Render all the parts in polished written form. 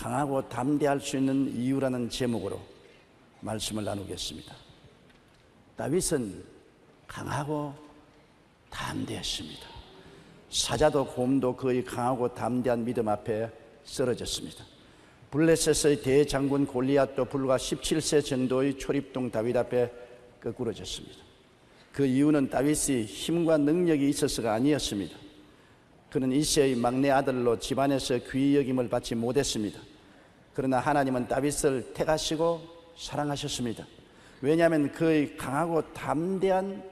강하고 담대할 수 있는 이유라는 제목으로 말씀을 나누겠습니다. 다윗은 강하고 담대했습니다. 사자도 곰도 그의 강하고 담대한 믿음 앞에 쓰러졌습니다. 블레셋의 대장군 골리앗도 불과 17세 정도의 초립동 다윗 앞에 거꾸러졌습니다. 그 이유는 다윗이 힘과 능력이 있어서가 아니었습니다. 그는 이새의 막내 아들로 집안에서 귀히 여김을 받지 못했습니다. 그러나 하나님은 다윗을 택하시고 사랑하셨습니다. 왜냐하면 그의 강하고 담대한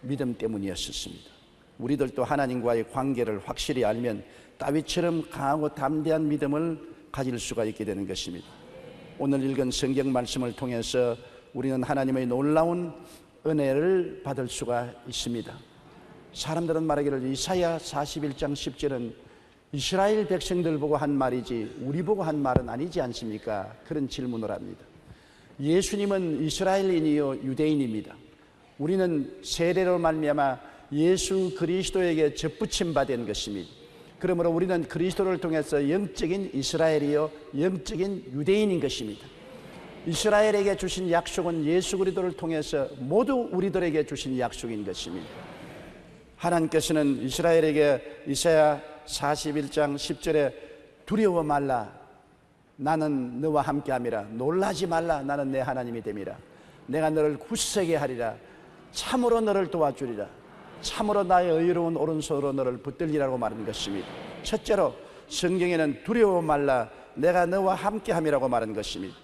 믿음 때문이었습니다. 우리들도 하나님과의 관계를 확실히 알면 다윗처럼 강하고 담대한 믿음을 가질 수가 있게 되는 것입니다. 오늘 읽은 성경 말씀을 통해서 우리는 하나님의 놀라운 은혜를 받을 수가 있습니다. 사람들은 말하기를 이사야 41장 10절은 이스라엘 백성들 보고 한 말이지 우리 보고 한 말은 아니지 않습니까? 그런 질문을 합니다. 예수님은 이스라엘인이요 유대인입니다. 우리는 세례로 말미암아 예수 그리스도에게 접붙임 받은 것입니다. 그러므로 우리는 그리스도를 통해서 영적인 이스라엘이요 영적인 유대인인 것입니다. 이스라엘에게 주신 약속은 예수 그리스도를 통해서 모두 우리들에게 주신 약속인 것입니다. 하나님께서는 이스라엘에게 이사야 41장 10절에 두려워 말라 나는 너와 함께함이라 놀라지 말라 나는 내 하나님이 됨이라 내가 너를 굳세게 하리라 참으로 너를 도와주리라 참으로 나의 의로운 오른손으로 너를 붙들리라고 말한 것입니다. 첫째로 성경에는 두려워 말라 내가 너와 함께함이라고 말한 것입니다.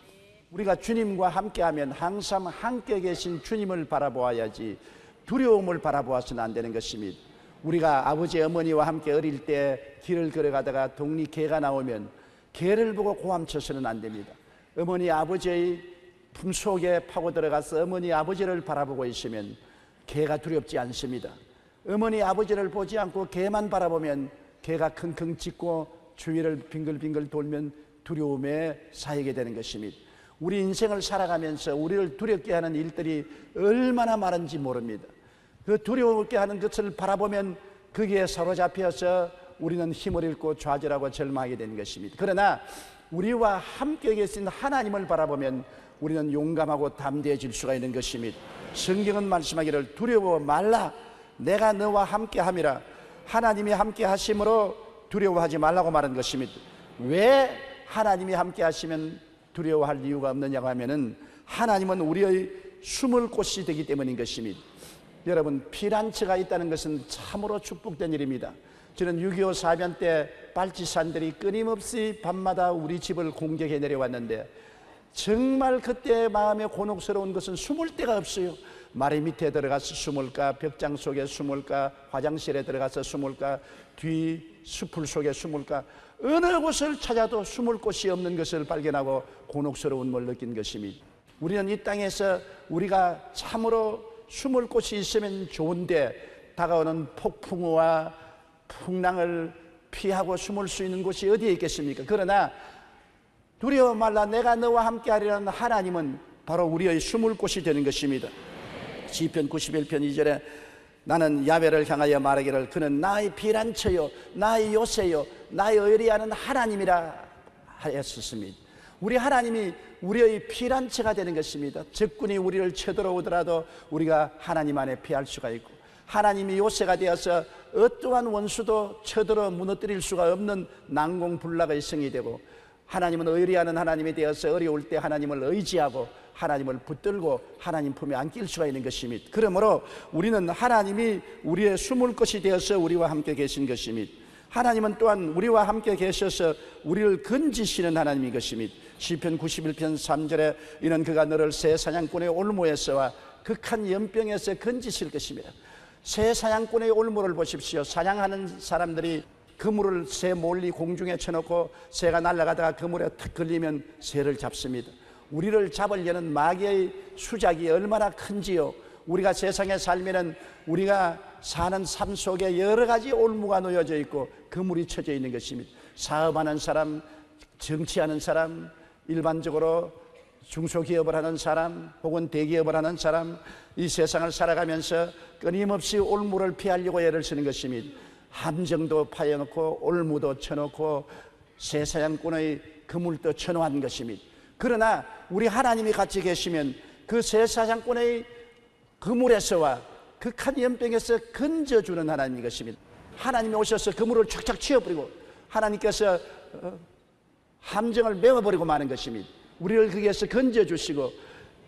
우리가 주님과 함께하면 항상 함께 계신 주님을 바라보아야지 두려움을 바라보아서는 안 되는 것입니다. 우리가 아버지 어머니와 함께 어릴 때 길을 걸어가다가 동리 개가 나오면 개를 보고 고함쳐서는 안 됩니다. 어머니 아버지의 품속에 파고 들어가서 어머니 아버지를 바라보고 있으면 개가 두렵지 않습니다. 어머니 아버지를 보지 않고 개만 바라보면 개가 킁킁 짖고 주위를 빙글빙글 돌면 두려움에 쌓이게 되는 것입니다. 우리 인생을 살아가면서 우리를 두렵게 하는 일들이 얼마나 많은지 모릅니다. 그 두려움게 하는 것을 바라보면 거기에 사로잡혀서 우리는 힘을 잃고 좌절하고 절망하게 되는 것입니다. 그러나 우리와 함께 계신 하나님을 바라보면 우리는 용감하고 담대해질 수가 있는 것입니다. 성경은 말씀하기를 두려워 말라 내가 너와 함께 함이라 하나님이 함께 하심으로 두려워하지 말라고 말한 것입니다. 왜 하나님이 함께 하시면 두려워할 이유가 없느냐고 하면은 하나님은 우리의 숨을 곳이 되기 때문인 것입니다. 여러분 피난처가 있다는 것은 참으로 축복된 일입니다. 저는 6.25 사변 때 발치산들이 끊임없이 밤마다 우리 집을 공격해 내려왔는데 정말 그때 마음에 곤혹스러운 것은 숨을 데가 없어요. 마리 밑에 들어가서 숨을까 벽장 속에 숨을까 화장실에 들어가서 숨을까 뒤 수풀 속에 숨을까 어느 곳을 찾아도 숨을 곳이 없는 것을 발견하고 곤혹스러움을 느낀 것입니다. 우리는 이 땅에서 우리가 참으로 숨을 곳이 있으면 좋은데 다가오는 폭풍우와 풍랑을 피하고 숨을 수 있는 곳이 어디에 있겠습니까? 그러나 두려워 말라 내가 너와 함께 하리라는 하나님은 바로 우리의 숨을 곳이 되는 것입니다. 시편 91편 2절에 나는 야훼를 향하여 말하기를 그는 나의 피난처요 나의 요새요 나의 의리하는 하나님이라 하였습니다. 우리 하나님이 우리의 피난처가 되는 것입니다. 적군이 우리를 쳐들어오더라도 우리가 하나님 안에 피할 수가 있고 하나님이 요새가 되어서 어떠한 원수도 쳐들어 무너뜨릴 수가 없는 난공불락의 성이 되고 하나님은 의리하는 하나님이 되어서 어려울 때 하나님을 의지하고 하나님을 붙들고 하나님 품에 안길 수가 있는 것입니다. 그러므로 우리는 하나님이 우리의 숨을 곳이 되어서 우리와 함께 계신 것입니다. 하나님은 또한 우리와 함께 계셔서 우리를 건지시는 하나님인 것입니다. 시편 91편 3절에 이는 그가 너를 새 사냥꾼의 올무에서와 극한 연병에서 건지실 것입니다. 새 사냥꾼의 올무를 보십시오. 사냥하는 사람들이 그물을 새 멀리 공중에 쳐놓고 새가 날아가다가 그물에 탁 걸리면 새를 잡습니다. 우리를 잡으려는 마귀의 수작이 얼마나 큰지요. 우리가 세상에 살면은 우리가 사는 삶 속에 여러 가지 올무가 놓여져 있고 그물이 쳐져 있는 것입니다. 사업하는 사람, 정치하는 사람, 일반적으로 중소기업을 하는 사람 혹은 대기업을 하는 사람, 이 세상을 살아가면서 끊임없이 올무를 피하려고 애를 쓰는 것입니다. 함정도 파여놓고 올무도 쳐놓고 새 사냥꾼의 그물도 쳐놓은 것입니다. 그러나 우리 하나님이 같이 계시면 그 세사장권의 그물에서와 극한 연병에서 건져주는 하나님인 것입니다. 하나님이 오셔서 그물을 촥촥 치워버리고 하나님께서 함정을 메워버리고 마는 것입니다. 우리를 거기에서 건져주시고,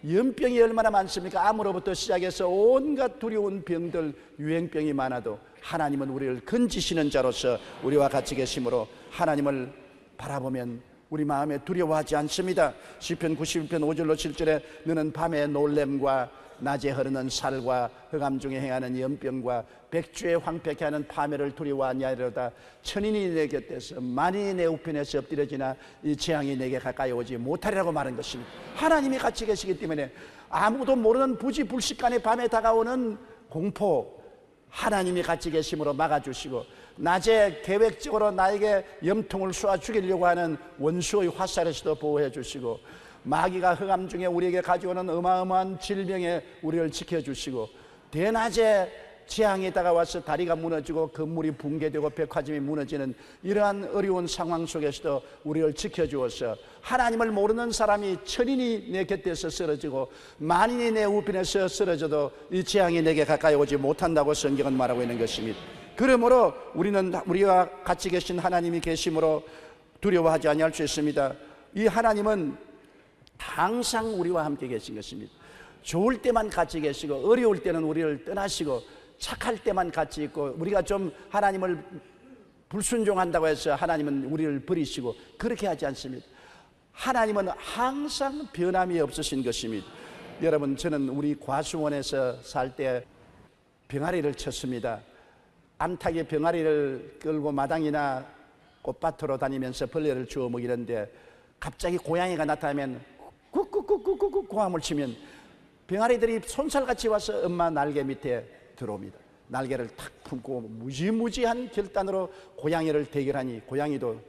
연병이 얼마나 많습니까? 암으로부터 시작해서 온갖 두려운 병들, 유행병이 많아도 하나님은 우리를 건지시는 자로서 우리와 같이 계심으로 하나님을 바라보면 우리 마음에 두려워하지 않습니다. 시편 91편 5절로 7절에 너는 밤에 놀램과 낮에 흐르는 살과 흑암 중에 행하는 연병과 백주에 황폐케 하는 파멸을 두려워하지 아니하리로다. 천인이 내 곁에서 만인이 내 우편에서 엎드려지나 이 재앙이 내게 가까이 오지 못하리라고 말한 것입니다. 하나님이 같이 계시기 때문에 아무도 모르는 부지불식간에 밤에 다가오는 공포, 하나님이 같이 계심으로 막아주시고, 낮에 계획적으로 나에게 염통을 쏘아 죽이려고 하는 원수의 화살에서도 보호해 주시고, 마귀가 흑암 중에 우리에게 가져오는 어마어마한 질병에 우리를 지켜주시고, 대낮에 재앙이 다가와서 다리가 무너지고 건물이 붕괴되고 백화점이 무너지는 이러한 어려운 상황 속에서도 우리를 지켜주어서 하나님을 모르는 사람이 천인이 내 곁에서 쓰러지고 만인이 내 우편에서 쓰러져도 이 재앙이 내게 가까이 오지 못한다고 성경은 말하고 있는 것입니다. 그러므로 우리는 우리와 같이 계신 하나님이 계심으로 두려워하지 아니할 수 있습니다. 이 하나님은 항상 우리와 함께 계신 것입니다. 좋을 때만 같이 계시고 어려울 때는 우리를 떠나시고 착할 때만 같이 있고, 우리가 좀 하나님을 불순종한다고 해서 하나님은 우리를 버리시고 그렇게 하지 않습니다. 하나님은 항상 변함이 없으신 것입니다. 여러분, 저는 우리 과수원에서 살 때 병아리를 쳤습니다. 암탉이 병아리를 끌고 마당이나 꽃밭으로 다니면서 벌레를 주워 먹이는데 갑자기 고양이가 나타나면 꾹꾹꾹꾹꾹 고함을 치면 병아리들이 손살같이 와서 엄마 날개 밑에 들어옵니다. 날개를 탁 품고 무지무지한 결단으로 고양이를 대결하니 고양이도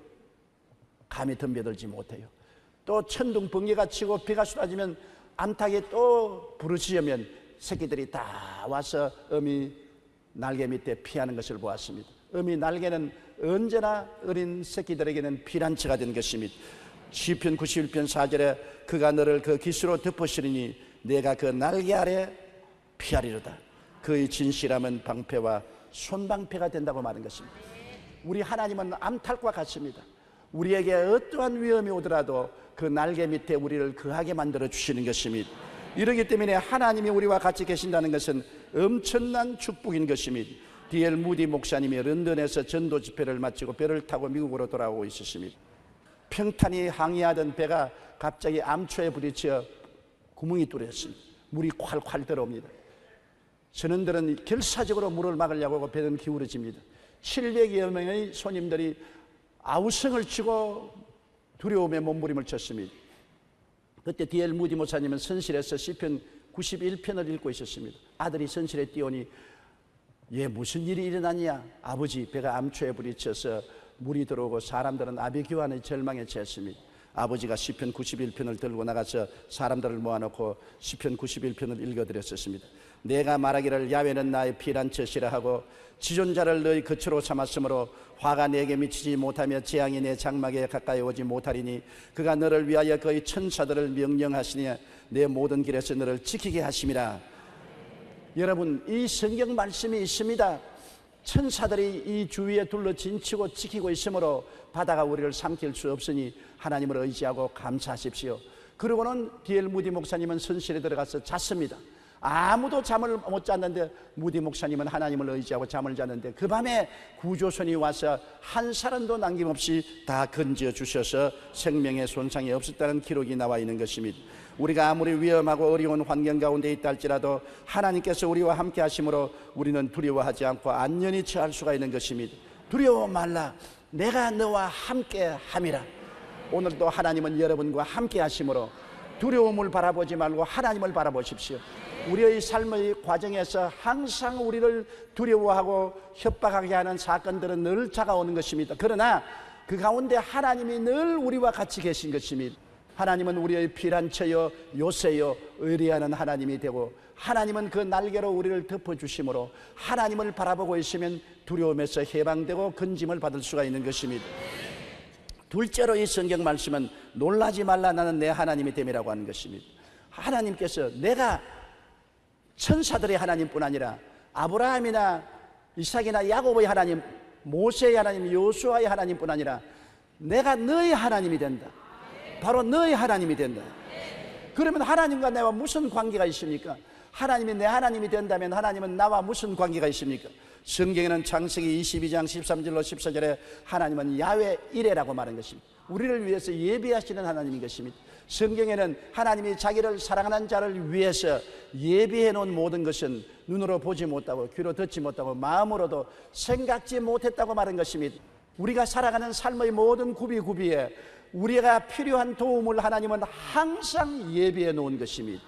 감히 덤벼들지 못해요. 또 천둥 번개가 치고 비가 쏟아지면 암탉이 또 부르짖으면 새끼들이 다 와서 어미 날개 밑에 피하는 것을 보았습니다. 어미 날개는 언제나 어린 새끼들에게는 피난처가 된 것입니다. 시편 91편 4절에 그가 너를 그 깃으로 덮으시리니 내가 그 날개 아래 피하리로다. 그의 진실함은 방패와 손방패가 된다고 말한 것입니다. 우리 하나님은 암탉과 같습니다. 우리에게 어떠한 위험이 오더라도 그 날개 밑에 우리를 거하게 만들어 주시는 것입니다. 이러기 때문에 하나님이 우리와 같이 계신다는 것은 엄청난 축복인 것입니다. D.L. 무디 목사님이 런던에서 전도 집회를 마치고 배를 타고 미국으로 돌아오고 있었습니다. 평탄히 항해하던 배가 갑자기 암초에 부딪혀 구멍이 뚫렸습니다. 물이 콸콸 들어옵니다. 선원들은 결사적으로 물을 막으려고 하고 배는 기울어집니다. 700여 명의 손님들이 아우성을 치고 두려움에 몸부림을 쳤습니다. 그때 D.L. 무디 목사님은 선실에서 시편 91편을 읽고 있었습니다. 아들이 선실에 뛰어오니 얘 무슨 일이 일어났냐? 아버지, 배가 암초에 부딪혀서 물이 들어오고 사람들은 아비규환의 절망에 처했습니다. 아버지가 시편 91편을 들고 나가서 사람들을 모아놓고 시편 91편을 읽어드렸었습니다. 내가 말하기를 야훼는 나의 피난처시라 하고 지존자를 너희 거처로 삼았으므로 화가 내게 미치지 못하며 재앙이 내 장막에 가까이 오지 못하리니 그가 너를 위하여 그의 천사들을 명령하시니 내 모든 길에서 너를 지키게 하심이라. 여러분, 이 성경 말씀이 있습니다. 천사들이 이 주위에 둘러 진치고 지키고 있으므로 바다가 우리를 삼킬 수 없으니 하나님을 의지하고 감사하십시오. 그러고는 D.L. 무디 목사님은 선실에 들어가서 잤습니다. 아무도 잠을 못 잤는데 무디 목사님은 하나님을 의지하고 잠을 잤는데 그 밤에 구조선이 와서 한 사람도 남김없이 다 건져 주셔서 생명에 손상이 없었다는 기록이 나와 있는 것입니다. 우리가 아무리 위험하고 어려운 환경 가운데 있다 할지라도 하나님께서 우리와 함께 하심으로 우리는 두려워하지 않고 안전히 처할 수가 있는 것입니다. 두려워 말라, 내가 너와 함께 함이라. 오늘도 하나님은 여러분과 함께 하심으로 두려움을 바라보지 말고 하나님을 바라보십시오. 우리의 삶의 과정에서 항상 우리를 두려워하고 협박하게 하는 사건들은 늘 다가오는 것입니다. 그러나 그 가운데 하나님이 늘 우리와 같이 계신 것입니다. 하나님은 우리의 피난처요 요새요 의리하는 하나님이 되고 하나님은 그 날개로 우리를 덮어주심으로 하나님을 바라보고 있으면 두려움에서 해방되고 건짐을 받을 수가 있는 것입니다. 둘째로 이 성경 말씀은 놀라지 말라 나는 내 하나님이 됨이라고 하는 것입니다. 하나님께서 내가 천사들의 하나님뿐 아니라 아브라함이나 이삭이나 야곱의 하나님, 모세의 하나님, 여호수아의 하나님뿐 아니라 내가 너의 하나님이 된다. 바로 너의 하나님이 된다. 그러면 하나님과 내와 무슨 관계가 있습니까? 하나님이 내 하나님이 된다면 하나님은 나와 무슨 관계가 있습니까? 성경에는 창세기 22장 13절로 14절에 하나님은 야훼 이레라고 말한 것입니다. 우리를 위해서 예비하시는 하나님인 것입니다. 성경에는 하나님이 자기를 사랑하는 자를 위해서 예비해 놓은 모든 것은 눈으로 보지 못하고 귀로 듣지 못하고 마음으로도 생각지 못했다고 말한 것입니다. 우리가 살아가는 삶의 모든 구비구비에 우리가 필요한 도움을 하나님은 항상 예비해 놓은 것입니다.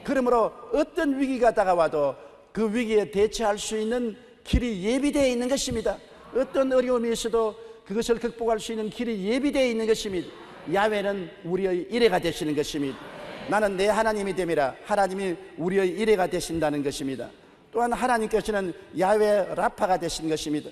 그러므로 어떤 위기가 다가와도 그 위기에 대처할 수 있는 길이 예비되어 있는 것입니다. 어떤 어려움이 있어도 그것을 극복할 수 있는 길이 예비되어 있는 것입니다. 야훼는 우리의 이레가 되시는 것입니다. 나는 내 하나님이 됨이라 하나님이 우리의 이레가 되신다는 것입니다. 또한 하나님께서는 야훼 라파가 되신 것입니다.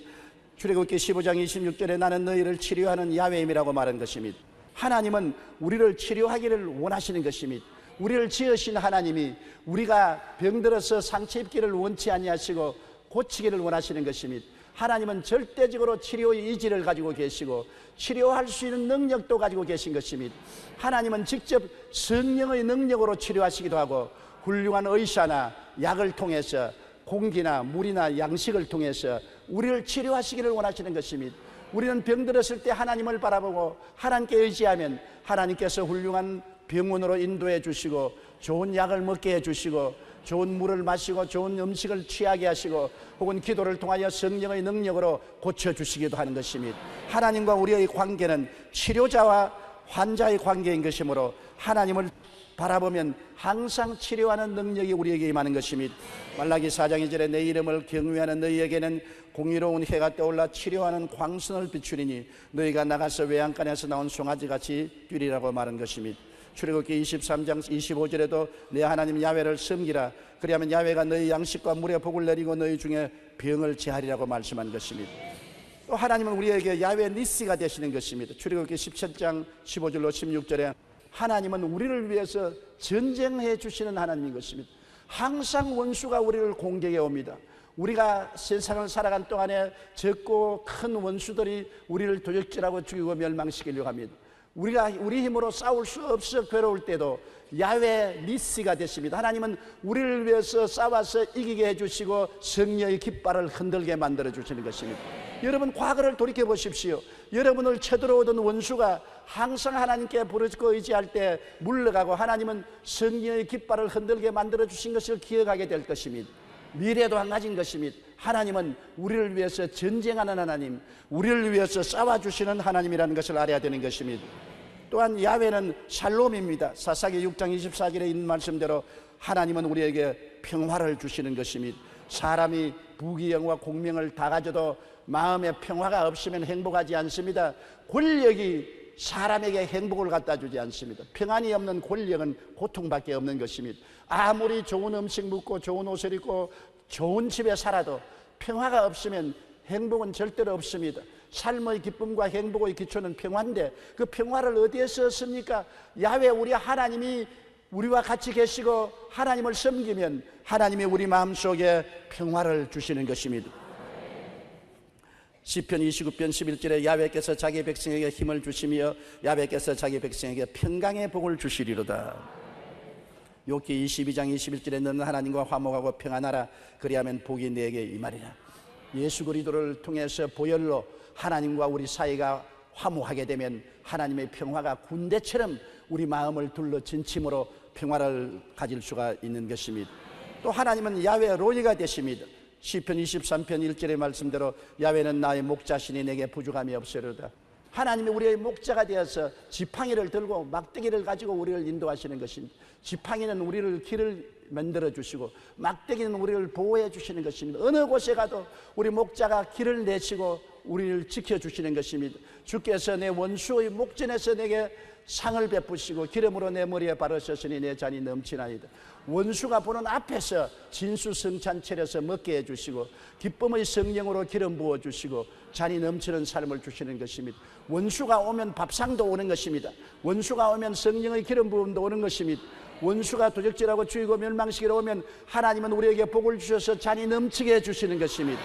출애굽기 15장 26절에 나는 너희를 치료하는 야훼임이라고 말한 것입니다. 하나님은 우리를 치료하기를 원하시는 것입니다. 우리를 지으신 하나님이 우리가 병들어서 상처 입기를 원치 아니하시고 고치기를 원하시는 것입니다. 하나님은 절대적으로 치료의 의지를 가지고 계시고 치료할 수 있는 능력도 가지고 계신 것입니다. 하나님은 직접 성령의 능력으로 치료하시기도 하고 훌륭한 의사나 약을 통해서 공기나 물이나 양식을 통해서 우리를 치료하시기를 원하시는 것입니다. 우리는 병들었을 때 하나님을 바라보고 하나님께 의지하면 하나님께서 훌륭한 병원으로 인도해 주시고 좋은 약을 먹게 해 주시고 좋은 물을 마시고 좋은 음식을 취하게 하시고 혹은 기도를 통하여 성령의 능력으로 고쳐주시기도 하는 것입니다. 하나님과 우리의 관계는 치료자와 환자의 관계인 것이므로 하나님을 바라보면 항상 치료하는 능력이 우리에게 임하는 것입니다. 말라기 4장 2절에 내 이름을 경외하는 너희에게는 공의로운 해가 떠올라 치료하는 광선을 비추리니 너희가 나가서 외양간에서 나온 송아지같이 뛰리라고 말한 것입니다. 출애굽기 23장 25절에도 내 하나님 야훼를 섬기라 그리하면 야훼가 너희 양식과 물에 복을 내리고 너희 중에 병을 제하리라고 말씀한 것입니다. 또 하나님은 우리에게 야훼 니시가 되시는 것입니다. 출애굽기 17장 15절로 16절에 하나님은 우리를 위해서 전쟁해 주시는 하나님인 것입니다. 항상 원수가 우리를 공격해 옵니다. 우리가 세상을 살아간 동안에 적고 큰 원수들이 우리를 도적질하고 죽이고 멸망시키려고 합니다. 우리가 우리 힘으로 싸울 수 없어 괴로울 때도 야훼 니시가 되십니다. 하나님은 우리를 위해서 싸워서 이기게 해주시고 성령의 깃발을 흔들게 만들어 주시는 것입니다. 여러분 과거를 돌이켜 보십시오. 여러분을 쳐들어오던 원수가 항상 하나님께 부르짖고 의지할 때 물러가고 하나님은 성령의 깃발을 흔들게 만들어 주신 것을 기억하게 될 것입니다. 미래도 한 가지인 것입니다. 하나님은 우리를 위해서 전쟁하는 하나님, 우리를 위해서 싸워주시는 하나님이라는 것을 알아야 되는 것입니다. 또한 야훼는 샬롬입니다. 사사기 6장 24절에 있는 말씀대로 하나님은 우리에게 평화를 주시는 것입니다. 사람이 부귀영화 공명을 다 가져도 마음에 평화가 없으면 행복하지 않습니다. 권력이 사람에게 행복을 갖다 주지 않습니다. 평안이 없는 권력은 고통밖에 없는 것입니다. 아무리 좋은 음식 먹고 좋은 옷을 입고 좋은 집에 살아도 평화가 없으면 행복은 절대로 없습니다. 삶의 기쁨과 행복의 기초는 평화인데 그 평화를 어디에서 얻습니까? 야훼 우리 하나님이 우리와 같이 계시고 하나님을 섬기면 하나님이 우리 마음속에 평화를 주시는 것입니다. 시편 29편 11절에 야훼께서 자기 백성에게 힘을 주시며 야훼께서 자기 백성에게 평강의 복을 주시리로다. 욥기 22장 21절에 너는 하나님과 화목하고 평안하라 그리하면 복이 내게 임하리라. 예수 그리스도를 통해서 보혈로 하나님과 우리 사이가 화목하게 되면 하나님의 평화가 군대처럼 우리 마음을 둘러 진침으로 평화를 가질 수가 있는 것입니다. 또 하나님은 야훼 로이가 되십니다. 시편 23편 1절의 말씀대로 야훼는 나의 목자시니 내게 부족함이 없으리로다. 하나님이 우리의 목자가 되어서 지팡이를 들고 막대기를 가지고 우리를 인도하시는 것입니다. 지팡이는 우리를 길을 만들어 주시고 막대기는 우리를 보호해 주시는 것입니다. 어느 곳에 가도 우리 목자가 길을 내시고 우리를 지켜주시는 것입니다. 주께서 내 원수의 목전에서 내게 상을 베푸시고 기름으로 내 머리에 바르셨으니 내 잔이 넘치나이다. 원수가 보는 앞에서 진수성찬 차려서 먹게 해주시고 기쁨의 성령으로 기름 부어주시고 잔이 넘치는 삶을 주시는 것입니다. 원수가 오면 밥상도 오는 것입니다. 원수가 오면 성령의 기름 부음도 오는 것입니다. 원수가 도적질하고 죽이고 멸망시키러 오면 하나님은 우리에게 복을 주셔서 잔이 넘치게 해주시는 것입니다.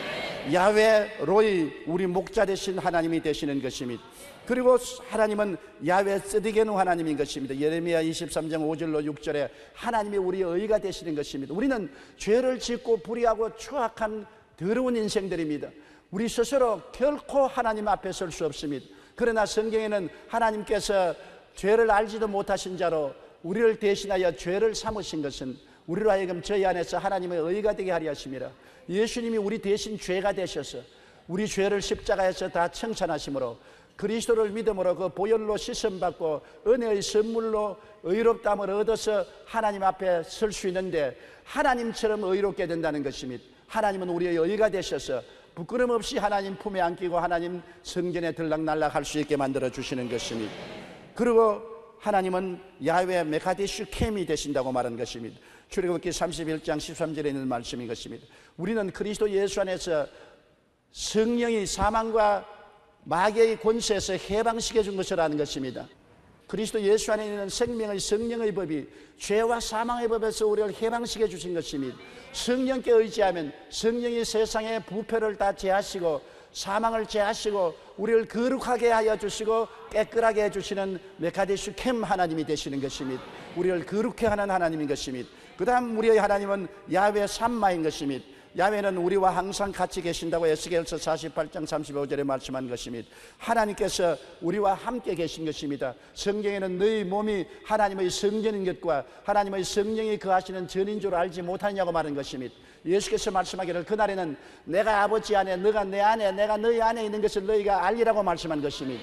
야훼 로이, 우리 목자 되신 하나님이 되시는 것입니다. 그리고 하나님은 야훼 쓰디게누 하나님인 것입니다. 예레미야 23장 5절로 6절에 하나님이 우리의 의가 되시는 것입니다. 우리는 죄를 짓고 불의하고 추악한 더러운 인생들입니다. 우리 스스로 결코 하나님 앞에 설 수 없습니다. 그러나 성경에는 하나님께서 죄를 알지도 못하신 자로 우리를 대신하여 죄를 삼으신 것은 우리로 하여금 저희 안에서 하나님의 의가 되게 하려 하심이라. 예수님이 우리 대신 죄가 되셔서 우리 죄를 십자가에서 다 청산하심으로 그리스도를 믿음으로 그 보혈로 씻음받고 은혜의 선물로 의롭다함을 얻어서 하나님 앞에 설 수 있는데 하나님처럼 의롭게 된다는 것입니다. 하나님은 우리의 의가 되셔서 부끄럼 없이 하나님 품에 안기고 하나님 성전에 들락날락 할 수 있게 만들어 주시는 것입니다. 그리고 하나님은 야훼 메카디슈 캠이 되신다고 말한 것입니다. 출애굽기 31장 13절에 있는 말씀인 것입니다. 우리는 그리스도 예수 안에서 성령이 사망과 마귀의 권세에서 해방시켜 준 것을 아는 것입니다. 그리스도 예수 안에 있는 생명의 성령의 법이 죄와 사망의 법에서 우리를 해방시켜 주신 것입니다. 성령께 의지하면 성령이 세상의 부패를 다 제하시고 사망을 제하시고 우리를 거룩하게 하여 주시고 깨끗하게 해주시는 메카디슈 캠 하나님이 되시는 것입니다. 우리를 거룩해 하는 하나님인 것입니다. 그 다음 우리의 하나님은 야훼 삼마인 것입니다. 야훼는 우리와 항상 같이 계신다고 에스겔서 48장 35절에 말씀한 것입니다. 하나님께서 우리와 함께 계신 것입니다. 성경에는 너희 몸이 하나님의 성전인 것과 하나님의 성령이 거하시는 전인 줄 알지 못하느냐고 말한 것입니다. 예수께서 말씀하기를 그날에는 내가 아버지 안에 너가 내 안에 내가 너희 안에 있는 것을 너희가 알리라고 말씀한 것입니다.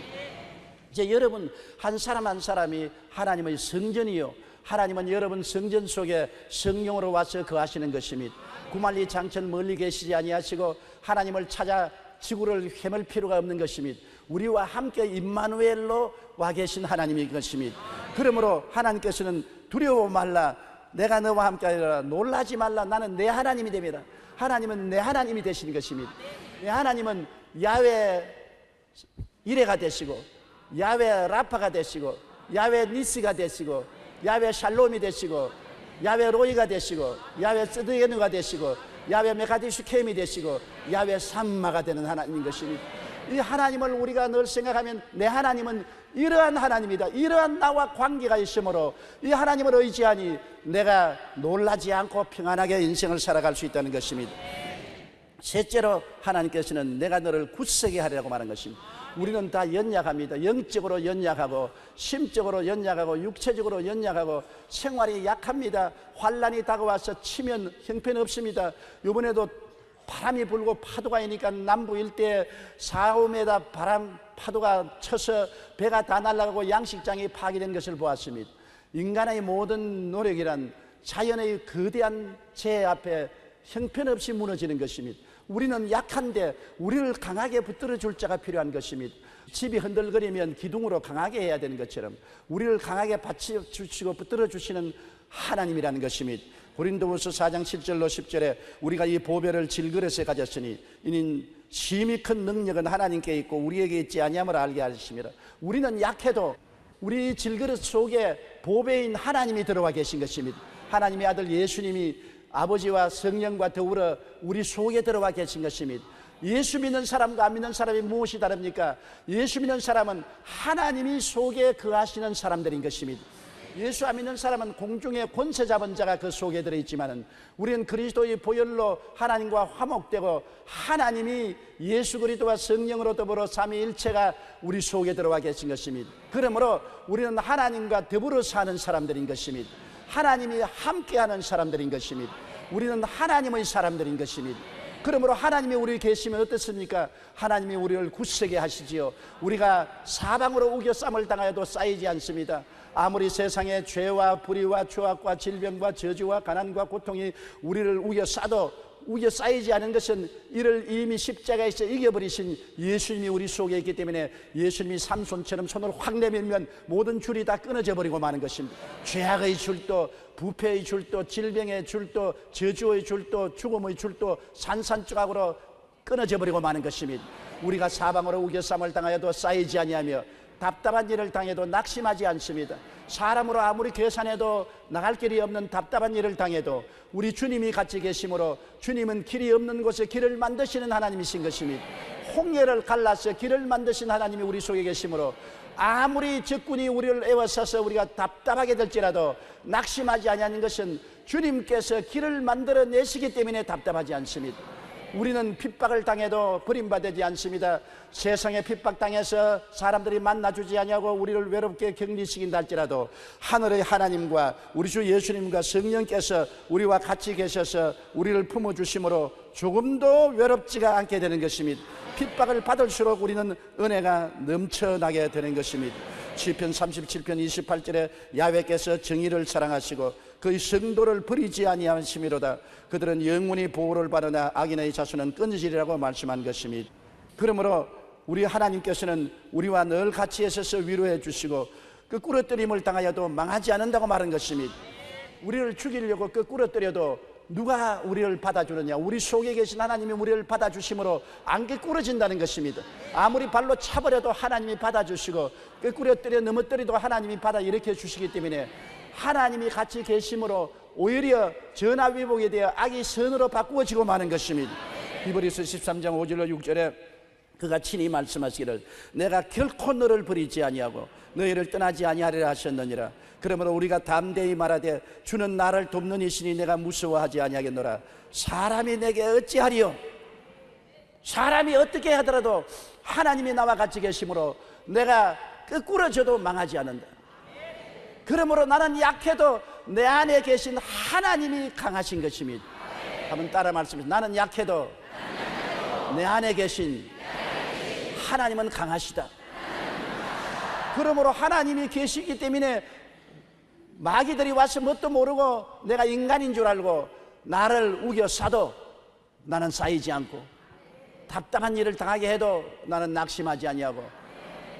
이제 여러분 한 사람 한 사람이 하나님의 성전이요, 하나님은 여러분 성전 속에 성령으로 와서 거하시는 것입니다. 구만리 장천 멀리 계시지 아니하시고 하나님을 찾아 지구를 헤맬 필요가 없는 것입니다. 우리와 함께 임마누엘로 와 계신 하나님인 것입니다. 그러므로 하나님께서는 두려워 말라, 내가 너와 함께 하리라, 놀라지 말라, 나는 내 하나님이 됩니다. 하나님은 내 하나님이 되시는 것입니다. 내 하나님은 야훼 이레가 되시고 야훼 라파가 되시고 야훼 니스가 되시고 야훼 샬롬이 되시고 야훼 로이가 되시고 야훼 쓰드게누가 되시고 야훼 메카디슈 캠이 되시고 야훼 삼마가 되는 하나님인 것입니다. 이 하나님을 우리가 늘 생각하면 내 하나님은 이러한 하나님이다, 이러한 나와 관계가 있으므로 이 하나님을 의지하니 내가 놀라지 않고 평안하게 인생을 살아갈 수 있다는 것입니다. 셋째로 하나님께서는 내가 너를 굳세게 하리라고 말한 것입니다. 우리는 다 연약합니다. 영적으로 연약하고 심적으로 연약하고 육체적으로 연약하고 생활이 약합니다. 환난이 다가와서 치면 형편없습니다. 이번에도 바람이 불고 파도가 이니까 남부 일대에 4~5m 바람 파도가 쳐서 배가 다 날아가고 양식장이 파괴된 것을 보았습니다. 인간의 모든 노력이란 자연의 거대한 재해 앞에 형편없이 무너지는 것입니다. 우리는 약한데 우리를 강하게 붙들어 줄 자가 필요한 것입니다. 집이 흔들거리면 기둥으로 강하게 해야 되는 것처럼 우리를 강하게 받쳐주시고 붙들어 주시는 하나님이라는 것입니다. 고린도후서 4장 7절로 10절에 우리가 이 보배를 질그릇에 가졌으니 이는 심히 큰 능력은 하나님께 있고 우리에게 있지 아니함을 알게 하십니다. 우리는 약해도 우리 질그릇 속에 보배인 하나님이 들어와 계신 것입니다. 하나님의 아들 예수님이 아버지와 성령과 더불어 우리 속에 들어와 계신 것입니다. 예수 믿는 사람과 안 믿는 사람이 무엇이 다릅니까? 예수 믿는 사람은 하나님이 속에 거하시는 사람들인 것입니다. 예수 안 믿는 사람은 공중에 권세 잡은 자가 그 속에 들어있지만 우리는 그리스도의 보혈로 하나님과 화목되고 하나님이 예수 그리스도와 성령으로 더불어 삼위일체가 우리 속에 들어와 계신 것입니다. 그러므로 우리는 하나님과 더불어 사는 사람들인 것입니다. 하나님이 함께하는 사람들인 것입니다. 우리는 하나님의 사람들인 것입니다. 그러므로 하나님이 우리 계시면 어떻습니까? 하나님이 우리를 굳세게 하시지요. 우리가 사방으로 우겨쌈을 당하여도 쌓이지 않습니다. 아무리 세상에 죄와 불의와 추악과 질병과 저주와 가난과 고통이 우리를 우겨싸도 우겨 쌓이지 않은 것은 이를 이미 십자가에서 이겨버리신 예수님이 우리 속에 있기 때문에 예수님이 삼손처럼 손을 확 내밀면 모든 줄이 다 끊어져 버리고 마는 것입니다. 죄악의 줄도, 부패의 줄도, 질병의 줄도, 저주의 줄도, 죽음의 줄도 산산조각으로 끊어져 버리고 마는 것입니다. 우리가 사방으로 우겨쌈을 당하여도 쌓이지 아니하며 답답한 일을 당해도 낙심하지 않습니다. 사람으로 아무리 계산해도 나갈 길이 없는 답답한 일을 당해도 우리 주님이 같이 계심으로 주님은 길이 없는 곳에 길을 만드시는 하나님이신 것입니다. 홍해를 갈라서 길을 만드신 하나님이 우리 속에 계심으로 아무리 적군이 우리를 에워싸서 우리가 답답하게 될지라도 낙심하지 아니하는 것은 주님께서 길을 만들어내시기 때문에 답답하지 않습니다. 우리는 핍박을 당해도 버림받지 않습니다. 세상에 핍박당해서 사람들이 만나주지 아니하고 우리를 외롭게 격리시킨다 할지라도 하늘의 하나님과 우리 주 예수님과 성령께서 우리와 같이 계셔서 우리를 품어주심으로 조금도 외롭지가 않게 되는 것입니다. 핍박을 받을수록 우리는 은혜가 넘쳐나게 되는 것입니다. 시편 37편 28절에 야훼께서 정의를 사랑하시고 그의 성도를 버리지 아니하심이로다. 그들은 영원히 보호를 받으나 악인의 자손은 끊어지리라고 말씀한 것입니다. 그러므로 우리 하나님께서는 우리와 늘 같이 있어서 위로해 주시고 그 꾸러뜨림을 당하여도 망하지 않는다고 말한 것입니다. 우리를 죽이려고 그 꾸러뜨려도 누가 우리를 받아주느냐? 우리 속에 계신 하나님이 우리를 받아주심으로 안 깨꾸러진다는 것입니다. 아무리 발로 차버려도 하나님이 받아주시고 깨꾸러뜨려 넘어뜨려도 하나님이 받아 일으켜 주시기 때문에 하나님이 같이 계심으로 오히려 전화위복에 대해 악이 선으로 바꾸어지고 마는 것입니다. 히브리서 13장 5절로 6절에 그가 친히 말씀하시기를 내가 결코 너를 버리지 아니하고 너희를 떠나지 아니하리라 하셨느니라. 그러므로 우리가 담대히 말하되 주는 나를 돕는 이시니 내가 무서워하지 아니하겠노라. 사람이 내게 어찌하리요? 사람이 어떻게 하더라도 하나님이 나와 같이 계심으로 내가 끄꾸러져도 망하지 않는다. 그러므로 나는 약해도 내 안에 계신 하나님이 강하신 것입니다. 한번 따라 말씀하세요. 나는 약해도 내 안에 계신 하나님은 강하시다. 그러므로 하나님이 계시기 때문에 마귀들이 와서 뭣도 모르고 내가 인간인 줄 알고 나를 우겨 싸도 나는 쌓이지 않고 답답한 일을 당하게 해도 나는 낙심하지 아니하고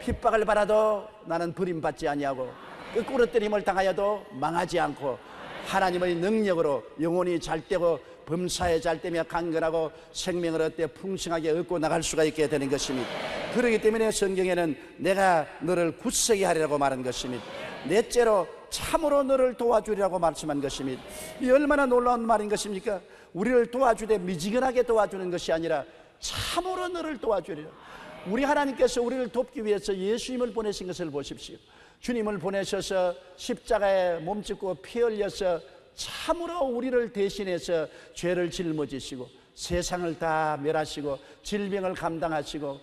핍박을 받아도 나는 버림받지 아니하고 끄꾸러뜨림을 당하여도 망하지 않고 하나님의 능력으로 영혼이 잘되고 범사에 잘되며 강건하고 생명을 얻되 풍성하게 얻고 나갈 수가 있게 되는 것입니다. 그렇기 때문에 성경에는 내가 너를 굳세게 하리라고 말한 것입니다. 넷째로 참으로 너를 도와주리라고 말씀한 것입니다. 이 얼마나 놀라운 말인 것입니까? 우리를 도와주되 미지근하게 도와주는 것이 아니라 참으로 너를 도와주리라. 우리 하나님께서 우리를 돕기 위해서 예수님을 보내신 것을 보십시오. 주님을 보내셔서 십자가에 몸짓고 피 흘려서 참으로 우리를 대신해서 죄를 짊어지시고 세상을 다 멸하시고 질병을 감당하시고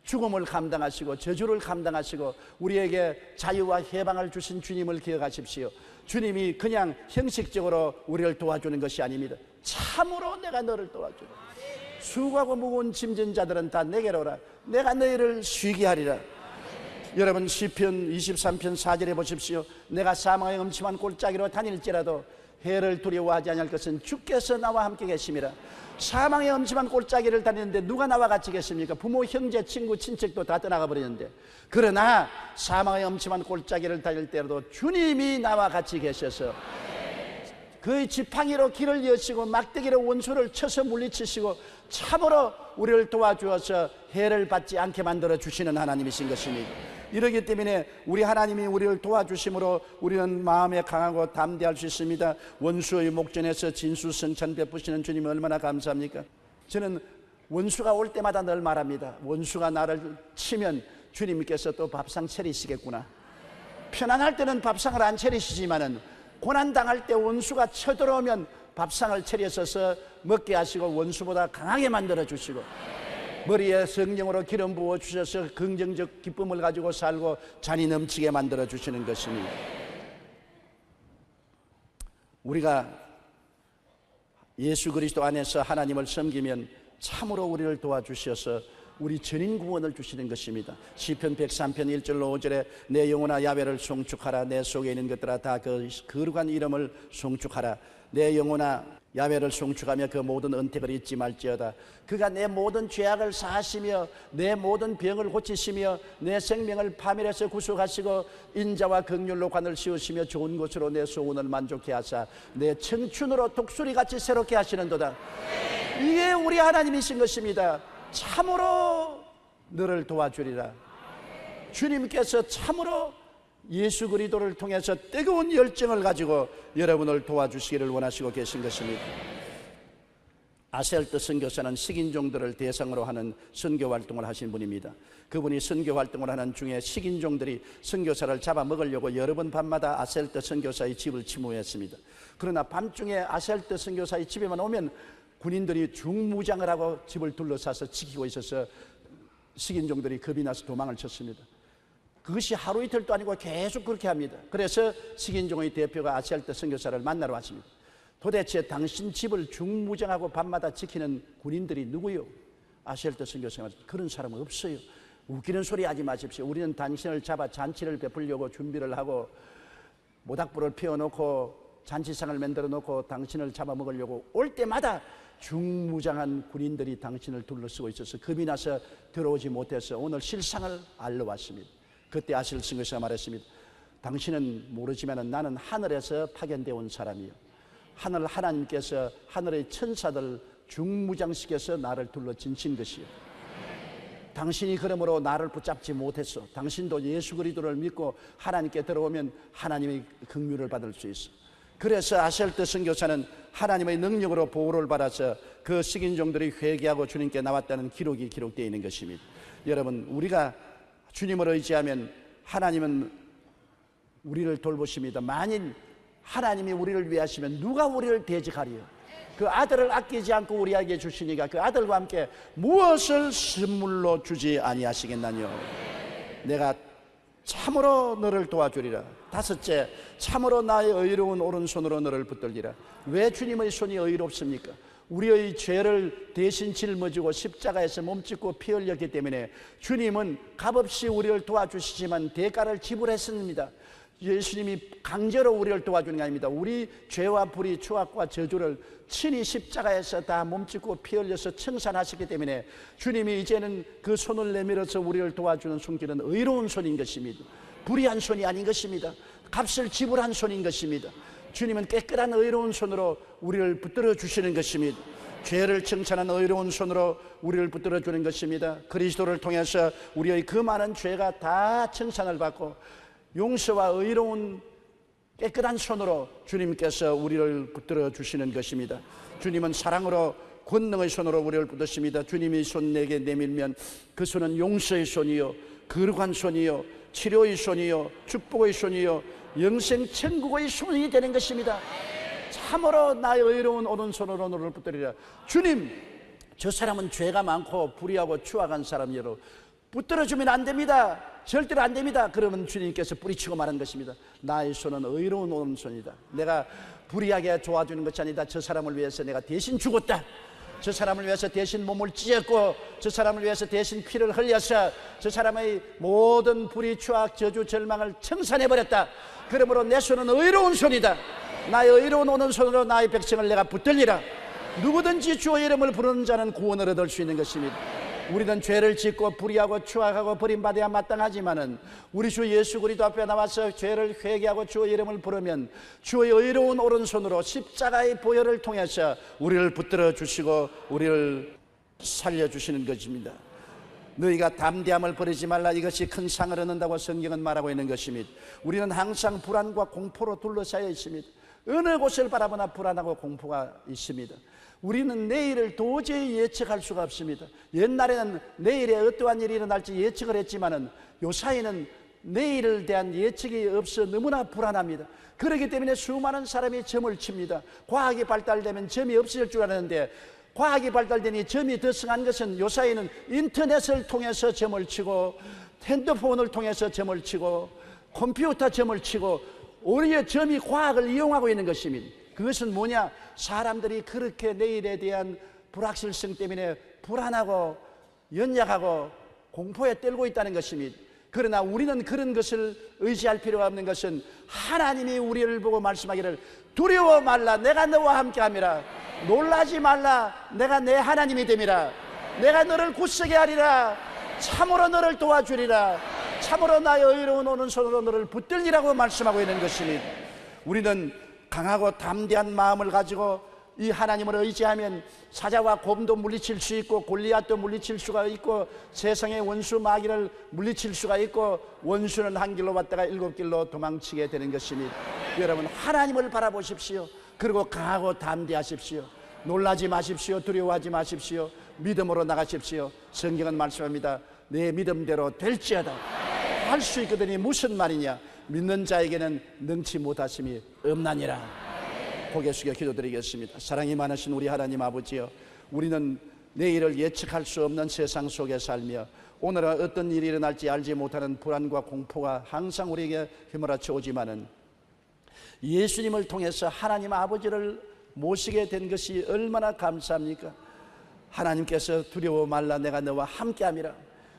죽음을 감당하시고 저주를 감당하시고 우리에게 자유와 해방을 주신 주님을 기억하십시오. 주님이 그냥 형식적으로 우리를 도와주는 것이 아닙니다. 참으로 내가 너를 도와주라. 수고하고 무거운 짐진 자들은 다 내게로 오라. 내가 너희를 쉬게 하리라. 여러분 시편 23편 4절에 보십시오. 내가 사망의 음침한 골짜기로 다닐지라도 해를 두려워하지 아니할 것은 주께서 나와 함께 계심이라. 사망의 음침한 골짜기를 다니는데 누가 나와 같이 계십니까? 부모, 형제, 친구, 친척도 다 떠나가 버리는데 그러나 사망의 음침한 골짜기를 다닐 때라도 주님이 나와 같이 계셔서 그의 지팡이로 길을 여시고 막대기로 원수를 쳐서 물리치시고 참으로 우리를 도와주어서 해를 받지 않게 만들어 주시는 하나님이신 것입니다. 이러기 때문에 우리 하나님이 우리를 도와주심으로 우리는 마음에 강하고 담대할 수 있습니다. 원수의 목전에서 진수성찬 베푸시는 주님이 얼마나 감사합니까? 저는 원수가 올 때마다 늘 말합니다. 원수가 나를 치면 주님께서 또 밥상 차리시겠구나. 편안할 때는 밥상을 안 차리시지만은 고난당할 때 원수가 쳐들어오면 밥상을 차려서서 먹게 하시고 원수보다 강하게 만들어 주시고 머리에 성령으로 기름 부어 주셔서 긍정적 기쁨을 가지고 살고 잔이 넘치게 만들어 주시는 것입니다. 우리가 예수 그리스도 안에서 하나님을 섬기면 참으로 우리를 도와주셔서 우리 전인 구원을 주시는 것입니다. 시편 103편 1절로 5절에 내 영혼아 야훼를 송축하라. 내 속에 있는 것들아 다 그 거룩한 이름을 송축하라. 내 영혼아 야훼를 송축하며 그 모든 은택을 잊지 말지어다. 그가 내 모든 죄악을 사하시며 내 모든 병을 고치시며 내 생명을 파멸해서 구속하시고 인자와 긍휼로 관을 씌우시며 좋은 곳으로 내 소원을 만족케 하사 내 청춘으로 독수리같이 새롭게 하시는도다. 이게 우리 하나님이신 것입니다. 참으로 너를 도와주리라. 주님께서 참으로 예수 그리스도를 통해서 뜨거운 열정을 가지고 여러분을 도와주시기를 원하시고 계신 것입니다. 아셀트 선교사는 식인종들을 대상으로 하는 선교 활동을 하신 분입니다. 그분이 선교 활동을 하는 중에 식인종들이 선교사를 잡아먹으려고 여러 번 밤마다 아셀트 선교사의 집을 침몰했습니다. 그러나 밤중에 아셀트 선교사의 집에만 오면 군인들이 중무장을 하고 집을 둘러싸서 지키고 있어서 식인종들이 겁이 나서 도망을 쳤습니다. 그것이 하루 이틀도 아니고 계속 그렇게 합니다. 그래서 식인종의 대표가 아셀트 선교사를 만나러 왔습니다. 도대체 당신 집을 중무장하고 밤마다 지키는 군인들이 누구요? 아셀트 선교사가 그런 사람은 없어요. 웃기는 소리 하지 마십시오. 우리는 당신을 잡아 잔치를 베풀려고 준비를 하고 모닥불을 피워놓고 잔치상을 만들어 놓고 당신을 잡아먹으려고 올 때마다 중무장한 군인들이 당신을 둘러쓰고 있어서 겁이 나서 들어오지 못해서 오늘 실상을 알러 왔습니다. 그때 아셀트 선교사가 말했습니다. 당신은 모르지만 나는 하늘에서 파견되어 온 사람이요, 하나님께서 하늘의 천사들 중무장시켜서 나를 둘러 진친 것이요, 당신이 그러므로 나를 붙잡지 못했어. 당신도 예수 그리스도를 믿고 하나님께 들어오면 하나님의 긍휼을 받을 수 있어. 그래서 아셀트 선교사는 하나님의 능력으로 보호를 받아서 그 식인종들이 회개하고 주님께 나왔다는 기록이 기록되어 있는 것입니다. 여러분, 우리가 주님을 의지하면 하나님은 우리를 돌보십니다. 만일 하나님이 우리를 위하시면 누가 우리를 대적하리요? 그 아들을 아끼지 않고 우리에게 주시니까 그 아들과 함께 무엇을 선물로 주지 아니하시겠나요? 내가 참으로 너를 도와주리라. 다섯째, 참으로 나의 의로운 오른손으로 너를 붙들리라. 왜 주님의 손이 의롭습니까? 우리의 죄를 대신 짊어지고 십자가에서 몸짓고 피 흘렸기 때문에 주님은 값없이 우리를 도와주시지만 대가를 지불했습니다. 예수님이 강제로 우리를 도와주는 게 아닙니다. 우리 죄와 불의, 추악과 저주를 친히 십자가에서 다 몸짓고 피 흘려서 청산하셨기 때문에 주님이 이제는 그 손을 내밀어서 우리를 도와주는 손길은 의로운 손인 것입니다. 불의한 손이 아닌 것입니다. 값을 지불한 손인 것입니다. 주님은 깨끗한 의로운 손으로 우리를 붙들어 주시는 것입니다. 죄를 청산한 의로운 손으로 우리를 붙들어 주는 것입니다. 그리스도를 통해서 우리의 그 많은 죄가 다 청산을 받고 용서와 의로운 깨끗한 손으로 주님께서 우리를 붙들어 주시는 것입니다. 주님은 사랑으로 권능의 손으로 우리를 붙드십니다. 주님이 손 내게 내밀면 그 손은 용서의 손이요, 거룩한 손이요, 치료의 손이요, 축복의 손이요, 영생 천국의 손이 되는 것입니다. 참으로 나의 의로운 오른손으로 너를 붙들리라. 주님, 저 사람은 죄가 많고 불의하고 추악한 사람이로 붙들어주면 안 됩니다. 절대로 안 됩니다. 그러면 주님께서 뿌리치고 말한 것입니다. 나의 손은 의로운 오른손이다. 내가 불의하게 도와주는 것이 아니다. 저 사람을 위해서 내가 대신 죽었다. 저 사람을 위해서 대신 몸을 찢었고 저 사람을 위해서 대신 피를 흘려서 저 사람의 모든 불의, 추악, 저주, 절망을 청산해버렸다. 그러므로 내 손은 의로운 손이다. 나의 의로운 오른손으로 나의 백성을 내가 붙들리라. 누구든지 주의 이름을 부르는 자는 구원을 얻을 수 있는 것입니다. 우리는 죄를 짓고 불의하고 추악하고 버림받아야 마땅하지만은 우리 주 예수 그리스도 앞에 나와서 죄를 회개하고 주의 이름을 부르면 주의 의로운 오른손으로 십자가의 보혈을 통해서 우리를 붙들어 주시고 우리를 살려주시는 것입니다. 너희가 담대함을 버리지 말라. 이것이 큰 상을 얻는다고 성경은 말하고 있는 것입니다. 우리는 항상 불안과 공포로 둘러싸여 있습니다. 어느 곳을 바라보나 불안하고 공포가 있습니다. 우리는 내일을 도저히 예측할 수가 없습니다. 옛날에는 내일에 어떠한 일이 일어날지 예측을 했지만은 요사이는 내일에 대한 예측이 없어 너무나 불안합니다. 그렇기 때문에 수많은 사람이 점을 칩니다. 과학이 발달되면 점이 없어질 줄 알았는데 과학이 발달되니 점이 더 성한 것은 요사이는 인터넷을 통해서 점을 치고 핸드폰을 통해서 점을 치고 컴퓨터 점을 치고 오히려 점이 과학을 이용하고 있는 것입니다. 그것은 뭐냐? 사람들이 그렇게 내일에 대한 불확실성 때문에 불안하고 연약하고 공포에 떨고 있다는 것입니다. 그러나 우리는 그런 것을 의지할 필요가 없는 것은 하나님이 우리를 보고 말씀하기를 두려워 말라. 내가 너와 함께함이라. 놀라지 말라. 내가 내 하나님이 됨이라. 내가 너를 굳세게 하리라. 참으로 너를 도와주리라. 참으로 나의 의로운 오른손으로 너를 붙들리라고 말씀하고 있는 것이니, 우리는 강하고 담대한 마음을 가지고 이 하나님을 의지하면 사자와 곰도 물리칠 수 있고, 골리앗도 물리칠 수가 있고, 세상의 원수 마귀를 물리칠 수가 있고, 원수는 한 길로 왔다가 7길로 도망치게 되는 것이니, 여러분 하나님을 바라보십시오. 그리고 강하고 담대하십시오. 놀라지 마십시오. 두려워하지 마십시오. 믿음으로 나가십시오. 성경은 말씀합니다. 내 믿음대로 될지어다. 할 수 있거든이 무슨 말이냐? 믿는 자에게는 능치 못하심이 없나니라. 고개 숙여 기도드리겠습니다. 사랑이 많으신 우리 하나님 아버지여, 우리는 내일을 예측할 수 없는 세상 속에 살며 오늘은 어떤 일이 일어날지 알지 못하는 불안과 공포가 항상 우리에게 휘몰아쳐 오지만은, 예수님을 통해서 하나님 아버지를 모시게 된 것이 얼마나 감사합니까? 하나님께서 두려워 말라, 내가 너와 함께함이라.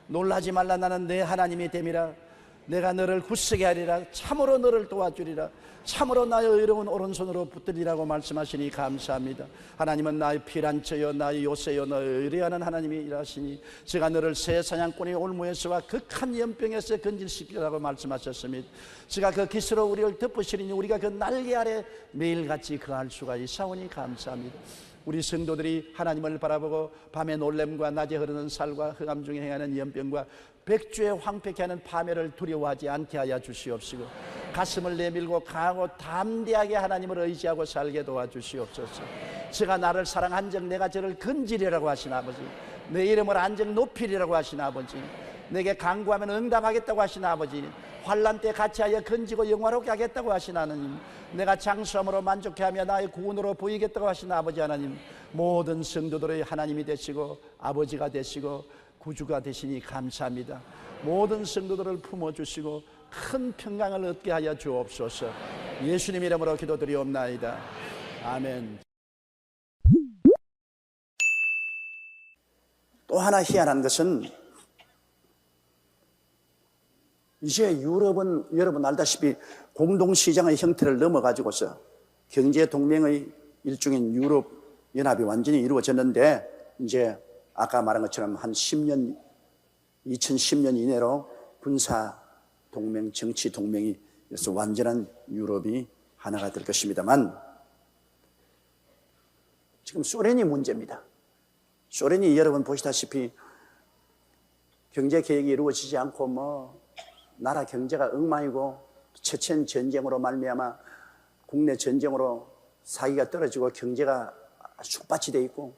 놀라지 말라, 나는 내 하나님이 됨이라. 내가 너를 굳세게 하리라. 참으로 너를 도와주리라. 참으로 나의 의로운 오른손으로 붙들리라고 말씀하시니 감사합니다. 하나님은 나의 피란처여 나의 요새여 너의 의뢰하는 하나님이라시니, 제가 너를 새 사냥꾼의 올무에서와 극한 연병에서 건질시키라고 말씀하셨습니다. 제가 그 깃으로 우리를 덮으시리니 우리가 그 날개 아래 매일같이 거할 수가 있사오니 감사합니다. 우리 성도들이 하나님을 바라보고 밤에 놀램과 낮에 흐르는 살과 흑암 중에 행하는 연병과 백주에 황폐케 하는 파멸을 두려워하지 않게 하여 주시옵시고, 가슴을 내밀고 강하고 담대하게 하나님을 의지하고 살게 도와주시옵소서. 제가 나를 사랑한 적 내가 저를 건지리라고 하신 아버지, 내 이름을 안적 높이리라고 하신 아버지, 내게 간구하면 응답하겠다고 하신 아버지, 환난 때 같이하여 건지고 영화롭게 하겠다고 하신 하나님, 내가 장수함으로 만족해하며 나의 구원으로 보이겠다고 하신 아버지 하나님, 모든 성도들의 하나님이 되시고 아버지가 되시고 구주가 되시니 감사합니다. 모든 성도들을 품어주시고 큰 평강을 얻게 하여 주옵소서. 예수님 이름으로 기도드리옵나이다. 아멘. 또 하나 희한한 것은, 이제 유럽은 여러분 알다시피 공동시장의 형태를 넘어가지고서 경제동맹의 일종인 유럽 연합이 완전히 이루어졌는데, 이제 아까 말한 것처럼 한 10년, 2010년 이내로 군사동맹, 정치동맹이 그래서 완전한 유럽이 하나가 될 것입니다만, 지금 소련이 문제입니다. 소련이 여러분 보시다시피 경제개혁이 이루어지지 않고 나라 경제가 엉망이고, 체첸 전쟁으로 말미암아 국내 전쟁으로 사기가 떨어지고 경제가 숙밭이 돼 있고,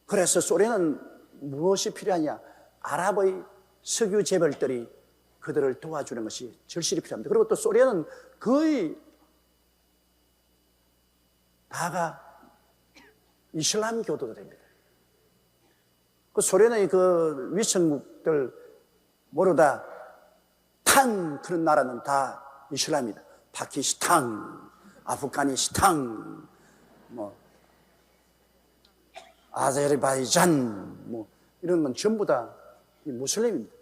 그래서 소련은 무엇이 필요하냐? 아랍의 석유 재벌들이 그들을 도와주는 것이 절실히 필요합니다. 그리고 또 소련은 거의 다가 이슬람 교도들입니다. 그 소련의 그 위성국들 모두 다 그런 나라는 다 이슬람이다. 파키스탄, 아프가니스탄, 아제르바이잔, 이런 건 전부 다 무슬림입니다.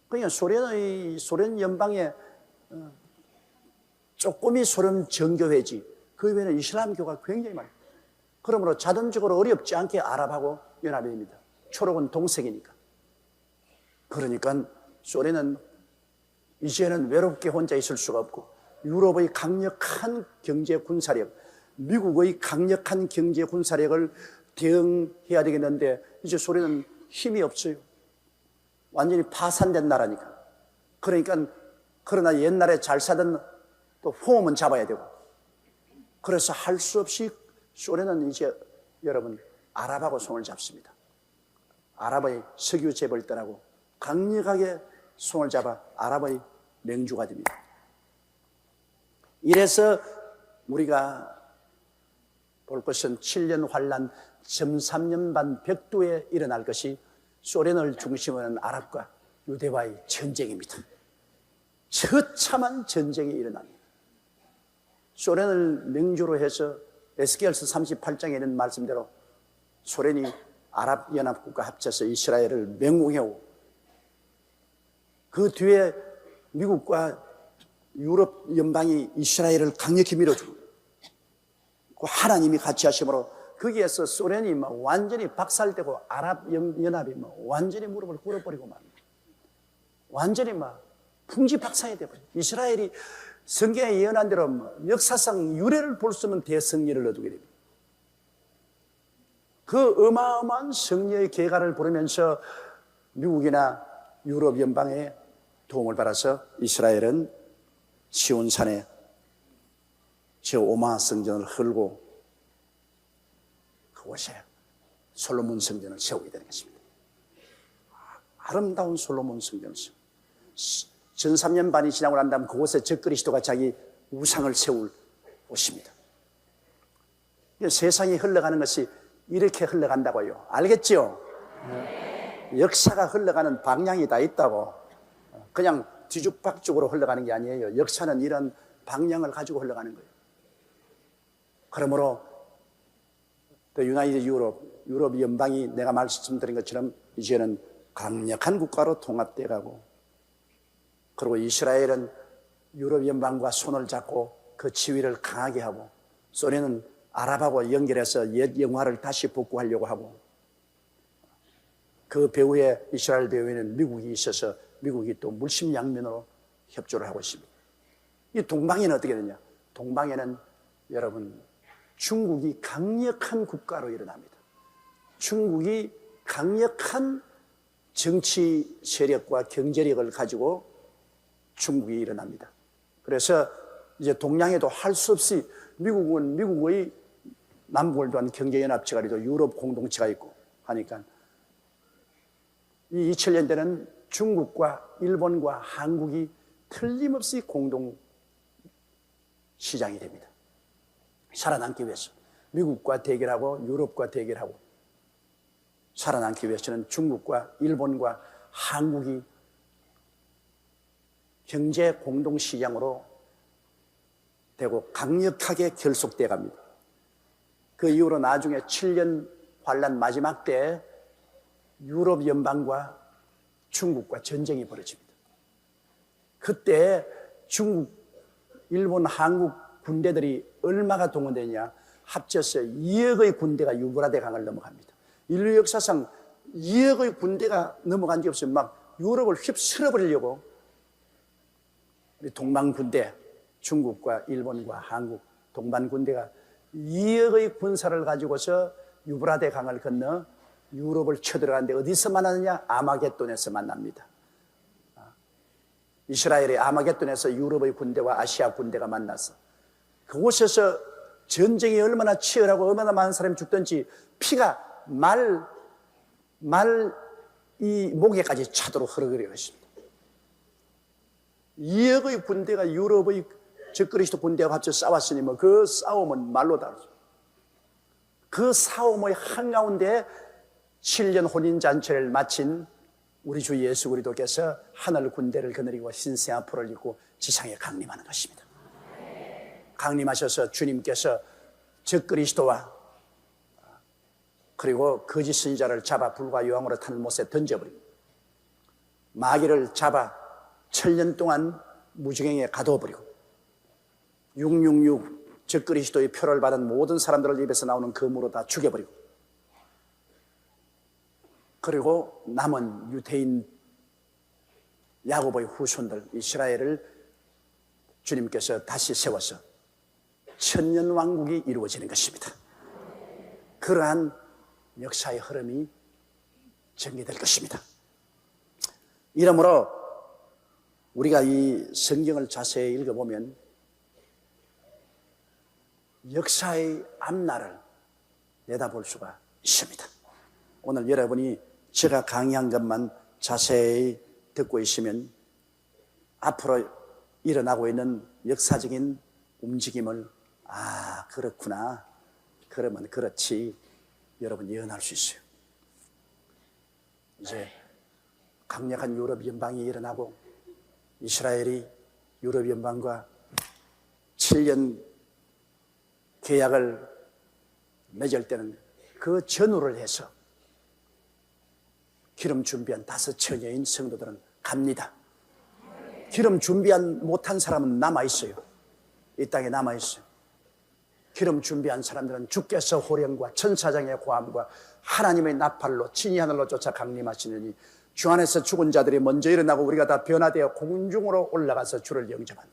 그러니까 소련 연방에 조금이 소련 정교회지, 그 외에는 이슬람교가 굉장히 많아요. 그러므로 자동적으로 어렵지 않게 아랍하고 연합이 됩니다. 초록은 동색이니까. 그러니까 소련은 이제는 외롭게 혼자 있을 수가 없고, 유럽의 강력한 경제 군사력, 미국의 강력한 경제 군사력을 대응해야 되겠는데, 이제 소련은 힘이 없어요. 완전히 파산된 나라니까. 그러나 옛날에 잘 사던 또 호음은 잡아야 되고, 그래서 할 수 없이 소련은 이제 여러분 아랍하고 손을 잡습니다. 아랍의 석유 재벌들하고 강력하게 손을 잡아 아랍의 맹주가 됩니다. 이래서 우리가 볼 것은 7년 환란, 3년 반 벽두에 일어날 것이 소련을 중심으로 하는 아랍과 유대와의 전쟁입니다. 처참한 전쟁이 일어납니다. 소련을 맹주로 해서 에스겔서 38장에 있는 말씀대로 소련이 아랍연합국과 합쳐서 이스라엘을 맹공해오고, 그 뒤에 미국과 유럽 연방이 이스라엘을 강력히 밀어주고, 그 하나님이 같이 하심으로 거기에서 소련이 막 완전히 박살되고 아랍연합이 막 완전히 무릎을 꿇어버리고 막 완전히 막 풍지박산이 되어버려요. 이스라엘이 성경에 예언한 대로 역사상 유례를 볼 수 없는 대승리를 얻게 됩니다. 그 어마어마한 승리의 계가를 부르면서 미국이나 유럽 연방의 도움을 받아서 이스라엘은 시온산에 제5마 성전을 헐고 그곳에 솔로몬 성전을 세우게 되는 것입니다. 아름다운 솔로몬 성전을 세우고 전 3년 반이 지나고 난 다음 그곳에 적그리스도가 자기 우상을 세울 곳입니다. 세상이 흘러가는 것이 이렇게 흘러간다고요. 알겠죠? 역사가 흘러가는 방향이 다 있다고. 그냥 뒤죽박죽으로 흘러가는 게 아니에요. 역사는 이런 방향을 가지고 흘러가는 거예요. 그러므로 유나이티드 유럽 연방이 내가 말씀드린 것처럼 이제는 강력한 국가로 통합돼 가고, 그리고 이스라엘은 유럽 연방과 손을 잡고 그 지위를 강하게 하고, 소련은 아랍하고 연결해서 옛 영화를 다시 복구하려고 하고, 그 배후에 이스라엘 배후에는 미국이 있어서 미국이 또 물심양면으로 협조를 하고 있습니다. 이 동방에는 어떻게 되냐? 동방에는 여러분 중국이 강력한 국가로 일어납니다. 중국이 강력한 정치 세력과 경제력을 가지고 중국이 일어납니다. 그래서 이제 동양에도 할 수 없이 미국은 미국의 남북을 도한 경제연합체가 있고 유럽 공동체가 있고 하니까 이 2000년대는 중국과 일본과 한국이 틀림없이 공동 시장이 됩니다. 살아남기 위해서 미국과 대결하고 유럽과 대결하고 살아남기 위해서는 중국과 일본과 한국이 경제 공동시장으로 되고 강력하게 결속돼 갑니다. 그 이후로 나중에 7년 환란 마지막 때 유럽 연방과 중국과 전쟁이 벌어집니다. 그때 중국, 일본, 한국 군대들이 얼마가 동원되냐? 합쳐서 2억의 군대가 유브라데 강을 넘어갑니다. 인류 역사상 2억의 군대가 넘어간 게 없어요. 막 유럽을 휩쓸어 버리려고 동방 군대, 중국과 일본과 한국 동방 군대가 2억의 군사를 가지고서 유브라데 강을 건너 유럽을 쳐들어가는데 어디서 만나느냐? 아마겟돈에서 만납니다. 이스라엘의 아마겟돈에서 유럽의 군대와 아시아 군대가 만나서 그곳에서 전쟁이 얼마나 치열하고 얼마나 많은 사람이 죽든지 피가 이 목에까지 차도록 흐르게 했습니다. 2억의 군대가 유럽의 적그리스도 군대와 합쳐 싸웠으니 뭐 그 싸움은 말로 다르죠. 그 싸움의 한가운데 7년 혼인잔치를 마친 우리 주 예수 그리스도께서 하늘 군대를 거느리고 신세아포를 입고 지상에 강림하는 것입니다. 강림하셔서 주님께서 적그리스도와 그리고 거짓 선지자를 잡아 불과 유황으로 타는 못에 던져버리고 마귀를 잡아 7년 동안 무지경에 가둬버리고 666 적그리스도의 표를 받은 모든 사람들을 입에서 나오는 검으로 다 죽여버리고 그리고 남은 유대인 야곱의 후손들 이스라엘을 주님께서 다시 세워서 천년왕국이 이루어지는 것입니다. 그러한 역사의 흐름이 전개될 것입니다. 이러므로 우리가 이 성경을 자세히 읽어보면 역사의 앞날을 내다볼 수가 있습니다. 오늘 여러분이 제가 강의한 것만 자세히 듣고 있으면 앞으로 일어나고 있는 역사적인 움직임을 그렇구나, 그러면 그렇지 여러분 예언할 수 있어요. 이제 강력한 유럽 연방이 일어나고 이스라엘이 유럽 연방과 7년 계약을 맺을 때는 그 전후를 해서 기름 준비한 5처녀인 성도들은 갑니다. 기름 준비한 못한 사람은 남아있어요. 이 땅에 남아있어요. 기름 준비한 사람들은 주께서 호령과 천사장의 고함과 하나님의 나팔로 진이 하늘로 쫓아 강림하시느니 주 안에서 죽은 자들이 먼저 일어나고 우리가 다 변화되어 공중으로 올라가서 주를 영접한다.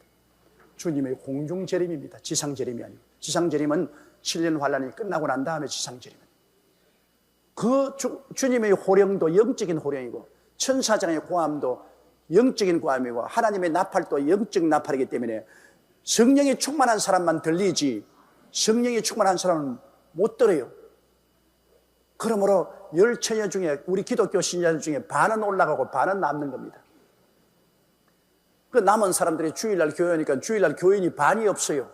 주님의 공중 재림입니다. 지상 재림이 아니고. 지상 재림은 7년 환란이 끝나고 난 다음에 지상 재림은. 그 주님의 호령도 영적인 호령이고 천사장의 고함도 영적인 고함이고 하나님의 나팔도 영적 나팔이기 때문에 성령이 충만한 사람만 들리지 성령이 충만한 사람은 못 들어요. 그러므로 열처녀 중에 우리 기독교 신자들 중에 반은 올라가고 반은 남는 겁니다. 그 남은 사람들이 주일날 교회니까 주일날 교인이 반이 없어요.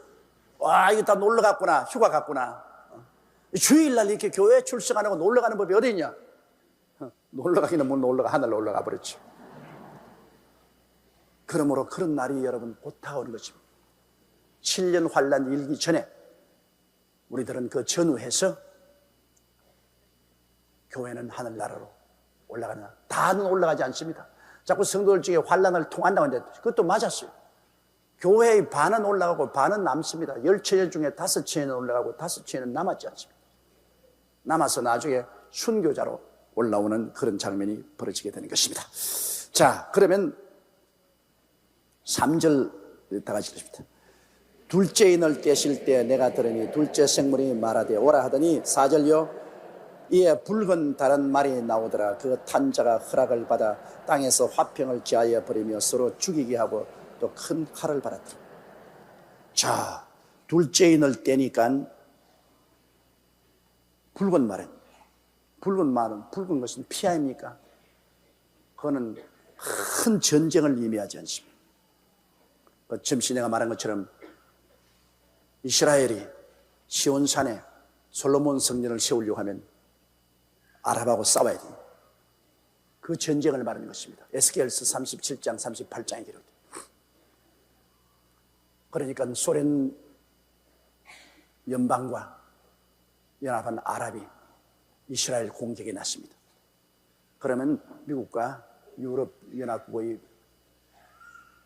와, 이거 다 놀러 갔구나, 휴가 갔구나. 주일날 이렇게 교회 출석 안 하고 놀러 가는 법이 어디 있냐? 놀러 가기는 못 놀러 가, 하늘로 올라가 버렸죠. 그러므로 그런 날이 여러분 곧 다가오는 것입니다. 7년 환란 일기 전에 우리들은 그 전후해서 교회는 하늘나라로 올라가나. 다는 올라가지 않습니다. 자꾸 성도들 중에 환란을 통한다고 하는데 그것도 맞았어요. 교회의 반은 올라가고 반은 남습니다. 10처녀 중에 5처녀는 올라가고 5처녀는 남았지 않습니다. 남아서 나중에 순교자로 올라오는 그런 장면이 벌어지게 되는 것입니다. 자, 그러면 3절 다 같이 읽습니다. 둘째 인을 떼실 때 내가 들으니 둘째 생물이 말하되 오라 하더니 4절요. 이에 붉은 다른 말이 나오더라. 그 탄자가 허락을 받아 땅에서 화평을 지하여 버리며 서로 죽이게 하고 또 큰 칼을 받았더라. 자, 둘째 인을 떼니까 붉은 말은 붉은 것은 피 아닙니까? 그거는 큰 전쟁을 의미하지 않습니다. 점시 내가 말한 것처럼 이스라엘이 시온산에 솔로몬 성전을 세우려고 하면 아랍하고 싸워야 됩니다. 그 전쟁을 말하는 것입니다. 에스겔서 37장 38장에 기록됩니다. 그러니까 소련 연방과 연합한 아랍이 이스라엘 공격에 났습니다. 그러면 미국과 유럽 연합국의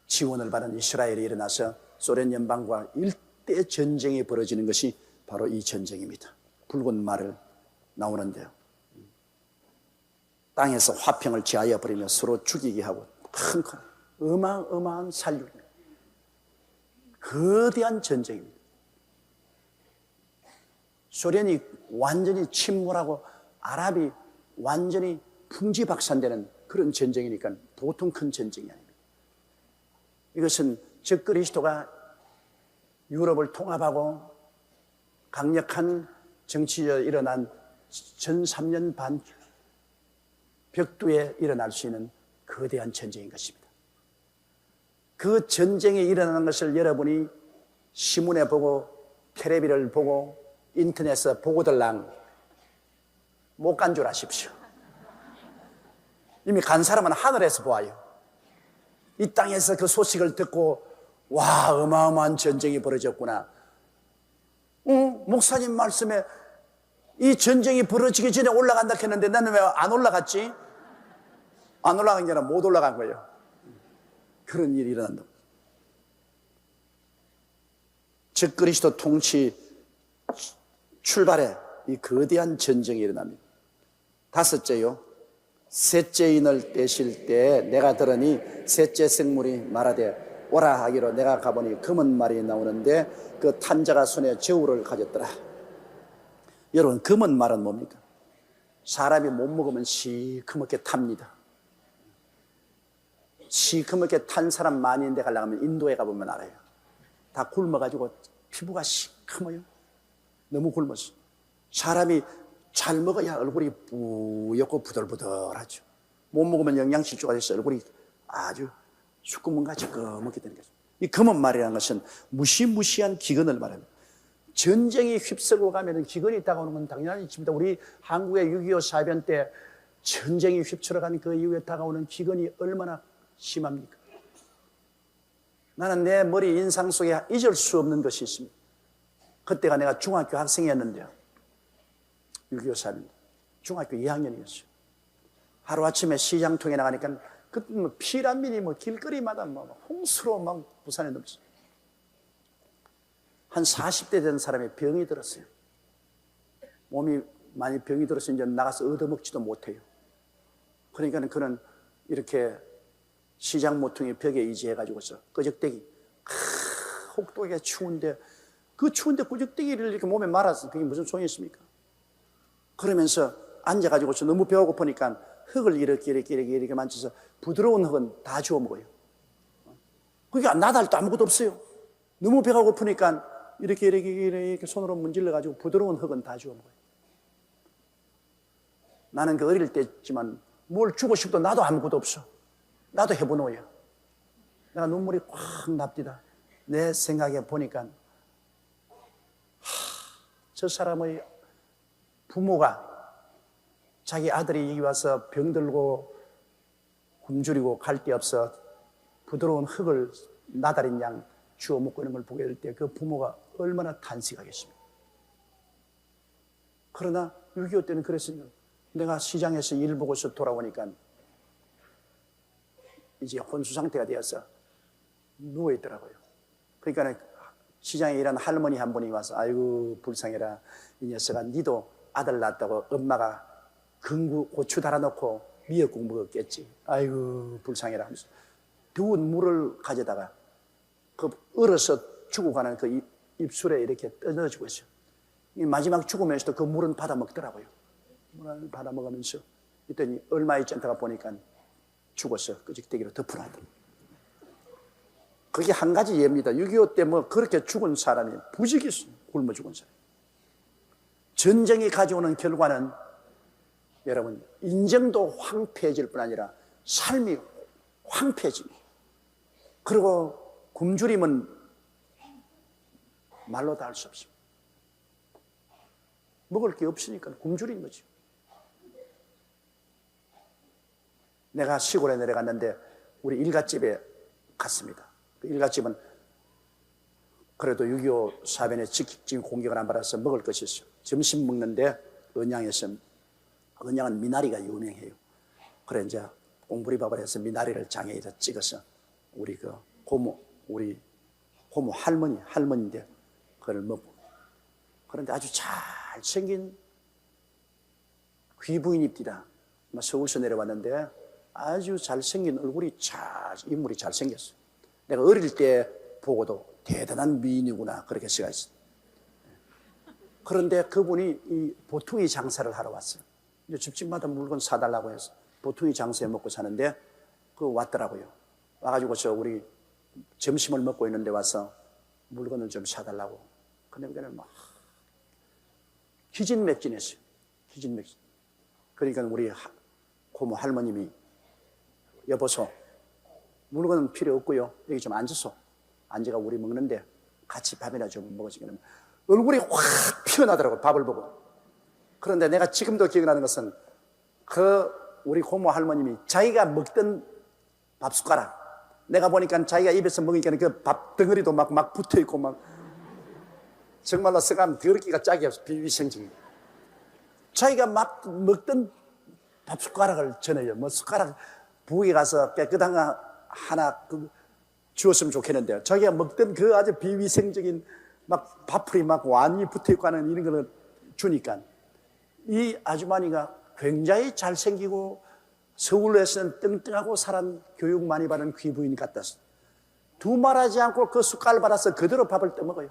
지원을 받은 이스라엘이 일어나서 소련 연방과 일대 전쟁이 벌어지는 것이 바로 이 전쟁입니다. 붉은 말을 나오는데요. 땅에서 화평을 지하여 버리며 서로 죽이게 하고 큰 어마어마한 살육입니다. 거대한 전쟁입니다. 소련이 완전히 침몰하고 아랍이 완전히 풍지박산되는 그런 전쟁이니까 보통 큰 전쟁이 아닙니다. 이것은 적그리스도가 유럽을 통합하고 강력한 정치적으로 일어난 전 3년 반 벽두에 일어날 수 있는 거대한 전쟁인 것입니다. 그 전쟁이 일어나는 것을 여러분이 신문에 보고 텔레비를 보고 인터넷에 보고들랑 못 간 줄 아십시오. 이미 간 사람은 하늘에서 보아요. 이 땅에서 그 소식을 듣고 와, 어마어마한 전쟁이 벌어졌구나. 목사님 말씀에 이 전쟁이 벌어지기 전에 올라간다 했는데 나는 왜 안 올라갔지? 안 올라간 게 아니라 못 올라간 거예요. 그런 일이 일어난다. 적그리스도 통치 출발에 이 거대한 전쟁이 일어납니다. 5째요. 셋째 인을 떼실 때 내가 들으니 셋째 생물이 말하되 오라 하기로 내가 가보니 검은 말이 나오는데 그 탄자가 손에 저울을 가졌더라. 여러분, 검은 말은 뭡니까? 사람이 못 먹으면 시커멓게 탑니다. 시커멓게 탄 사람 많이 있는데 가려고 하면 인도에 가보면 알아요. 다 굶어가지고 피부가 시커매요. 너무 굶어서. 사람이 잘 먹어야 얼굴이 뿌옇고 부들부들하죠. 못 먹으면 영양실조가 돼서 얼굴이 아주 수구멍같이 검게 되는 거죠. 이 검은 말이라는 것은 무시무시한 기근을 말합니다. 전쟁이 휩쓸고 가면 기근이 다가오는 건 당연한 일입니다. 우리 한국의 6.25 사변 때 전쟁이 휩쓸어가는 그 이후에 다가오는 기근이 얼마나 심합니까? 나는 내 머리 인상 속에 잊을 수 없는 것이 있습니다. 그때가 내가 중학교 학생이었는데요. 6.25 사변 중학교 2학년이었어요. 하루아침에 시장통에 나가니까 그때 뭐 피난민이 뭐 길거리마다 뭐 홍수로 막 부산에 넘쳐. 한 40대 된 사람이 병이 들었어요. 몸이 많이 병이 들어서 이제 나가서 얻어먹지도 못해요. 그러니까 그는 이렇게 시장 모퉁이 벽에 의지해가지고서 끄적대기, 혹독하게 추운데, 그 추운데 끄적대기를 이렇게 몸에 말아서 그게 무슨 소용이 있습니까? 그러면서 앉아가지고서 너무 배가 고프니까 흙을 이렇게 만져서 부드러운 흙은 다 주워 먹어요. 그게 나달도 아무것도 없어요. 너무 배가 고프니까 이렇게 손으로 문질러가지고 부드러운 흙은 다 주워 먹어요. 나는 그 어릴 때지만 뭘 주고 싶어도 나도 아무것도 없어. 나도 해보노야. 내가 눈물이 꽉 납디다. 내 생각에 보니까 저 사람의 부모가 자기 아들이 여기 와서 병들고 굶주리고 갈 데 없어 부드러운 흙을 나달인 양 주워 먹고 있는 걸 보게 될 때 그 부모가 얼마나 탄식하겠습니까? 그러나 6.25 때는 그랬으니까 내가 시장에서 일 보고서 돌아오니까 이제 혼수 상태가 되어서 누워있더라고요. 그러니까 시장에 일하는 할머니 한 분이 와서 아이고 불쌍해라. 이 녀석아 니도 아들 낳았다고 엄마가 근구 고추 달아놓고 미역국 먹었겠지. 아이고 불쌍해라 하면서 더운 물을 가져다가 그 얼어서 죽어가는 그 입술에 이렇게 떠넣어주고 있어요. 마지막 죽으면서도 그 물은 받아 먹더라고요. 물을 받아 먹으면서 이랬더니 얼마 있지 않다가 보니까 죽었어. 끄직대기로 덮어놨더라고요. 그게 한 가지 예입니다. 6.25 때 뭐 그렇게 죽은 사람이 부지기 굶어 죽은 사람. 전쟁이 가져오는 결과는 여러분 인정도 황폐해질 뿐 아니라 삶이 황폐해집니다. 그리고 굶주림은 말로 다 할 수 없습니다. 먹을 게 없으니까 굶주린 거죠. 내가 시골에 내려갔는데 우리 일갓집에 갔습니다. 그 일갓집은 그래도 6.25 사변에 직접적인 공격을 안 받아서 먹을 것이 있어요. 점심 먹는데 언양은 미나리가 유명해요. 그래 이제 꽁부리밥을 해서 미나리를 장에다 찍어서 우리 그 우리 고모 할머니인데 그걸 먹고, 그런데 아주 잘생긴 귀부인입니다. 서울서 내려왔는데 아주 잘생긴 인물이 잘생겼어요. 내가 어릴 때 보고도 대단한 미인이구나 그렇게 생각했어요. 그런데 그분이 이 보퉁이 장사를 하러 왔어요. 이제 집집마다 물건 사달라고 해서 보퉁이 장사에 먹고 사는데 왔더라고요. 와가지고서 우리 점심을 먹고 있는데 와서 물건을 좀 사달라고. 근데 그냥 막 기진맥진했어요. 기진맥진. 그러니까 우리 고모 할머님이 여보소 물건은 필요 없고요. 여기 좀 앉으소. 앉아가 우리 먹는데 같이 밥이나 좀 먹으시. 그러면 얼굴이 확 피어나더라고요. 밥을 보고. 그런데 내가 지금도 기억나는 것은 우리 고모 할머님이 자기가 먹던 밥 숟가락, 내가 보니까 자기가 입에서 먹으니까 그 밥 덩어리도 막 붙어 있고 막 정말로 쓰가면 더럽기가 짝이 없어. 비위생적인. 자기가 막 먹던 밥 숟가락을 전해요. 뭐 숟가락 부엌에 가서 깨끗한 거 하나 주었으면 좋겠는데 자기가 먹던 그 아주 비위생적인 막 밥풀이 막 완이 붙어 있고 하는 이런 걸 주니까 이 아주머니가 굉장히 잘생기고 서울에서는 뚱뚱하고 사람 교육 많이 받은 귀부인 같았어. 두말하지 않고 그 숟갈을 받아서 그대로 밥을 떠먹어요.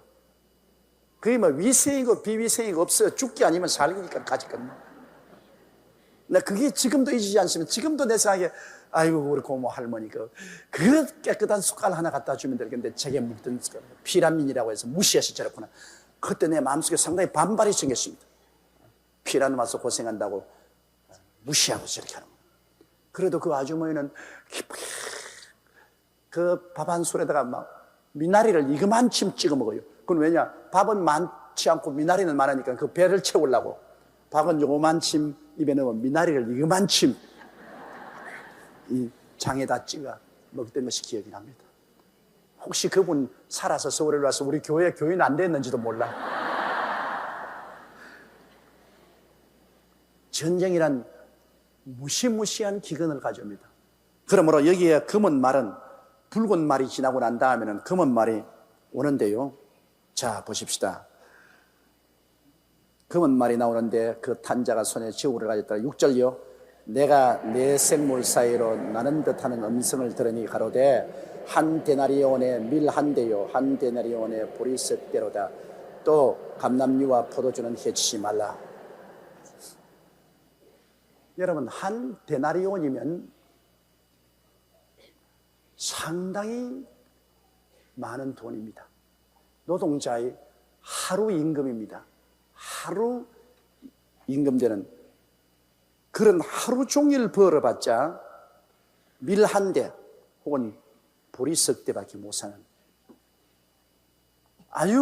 그게 뭐 위생이고 비위생이고 없어요. 죽기 아니면 살기니까 가지거든요. 나 그게 지금도 잊지 않습니다. 지금도 내 생각에 아이고 우리 고모 할머니 그 깨끗한 숟갈 하나 갖다 주면 되겠는데 자기가 먹던 숟갈 피라민이라고 해서 무시해서 저랬구나. 그때 내 마음속에 상당히 반발이 생겼습니다. 피라민 와서 고생한다고 무시하고 저렇게 하는 거예요. 그래도 그 아주머니는 그 밥 한 술에다가 막 미나리를 이거만침 찍어 먹어요. 그건 왜냐? 밥은 많지 않고 미나리는 많으니까 그 배를 채우려고 밥은 요만침 입에 넣으면 미나리를 이거만침 이 장에다 찍어 먹던 것이 기억이 납니다. 혹시 그분 살아서 서울에 와서 우리 교회 교인 안 됐는지도 몰라. 전쟁이란 무시무시한 기근을 가져옵니다. 그러므로 여기에 검은 말은 붉은 말이 지나고 난 다음에는 검은 말이 오는데요. 자, 보십시다. 검은 말이 나오는데 그 탄자가 손에 지구를 가졌다. 6절요. 내가 내 생물 사이로 나는 듯하는 음성을 들으니 가로되 한 데나리온의 밀 한 대요 한 데나리온의 보리색 대로다. 또 감람류와 포도주는 해치지 말라. 여러분, 한 데나리온이면 상당히 많은 돈입니다. 노동자의 하루 임금입니다. 하루 임금되는 그런 하루 종일 벌어봤자 밀 한 대 혹은 보리석 대밖에 못 사는, 아주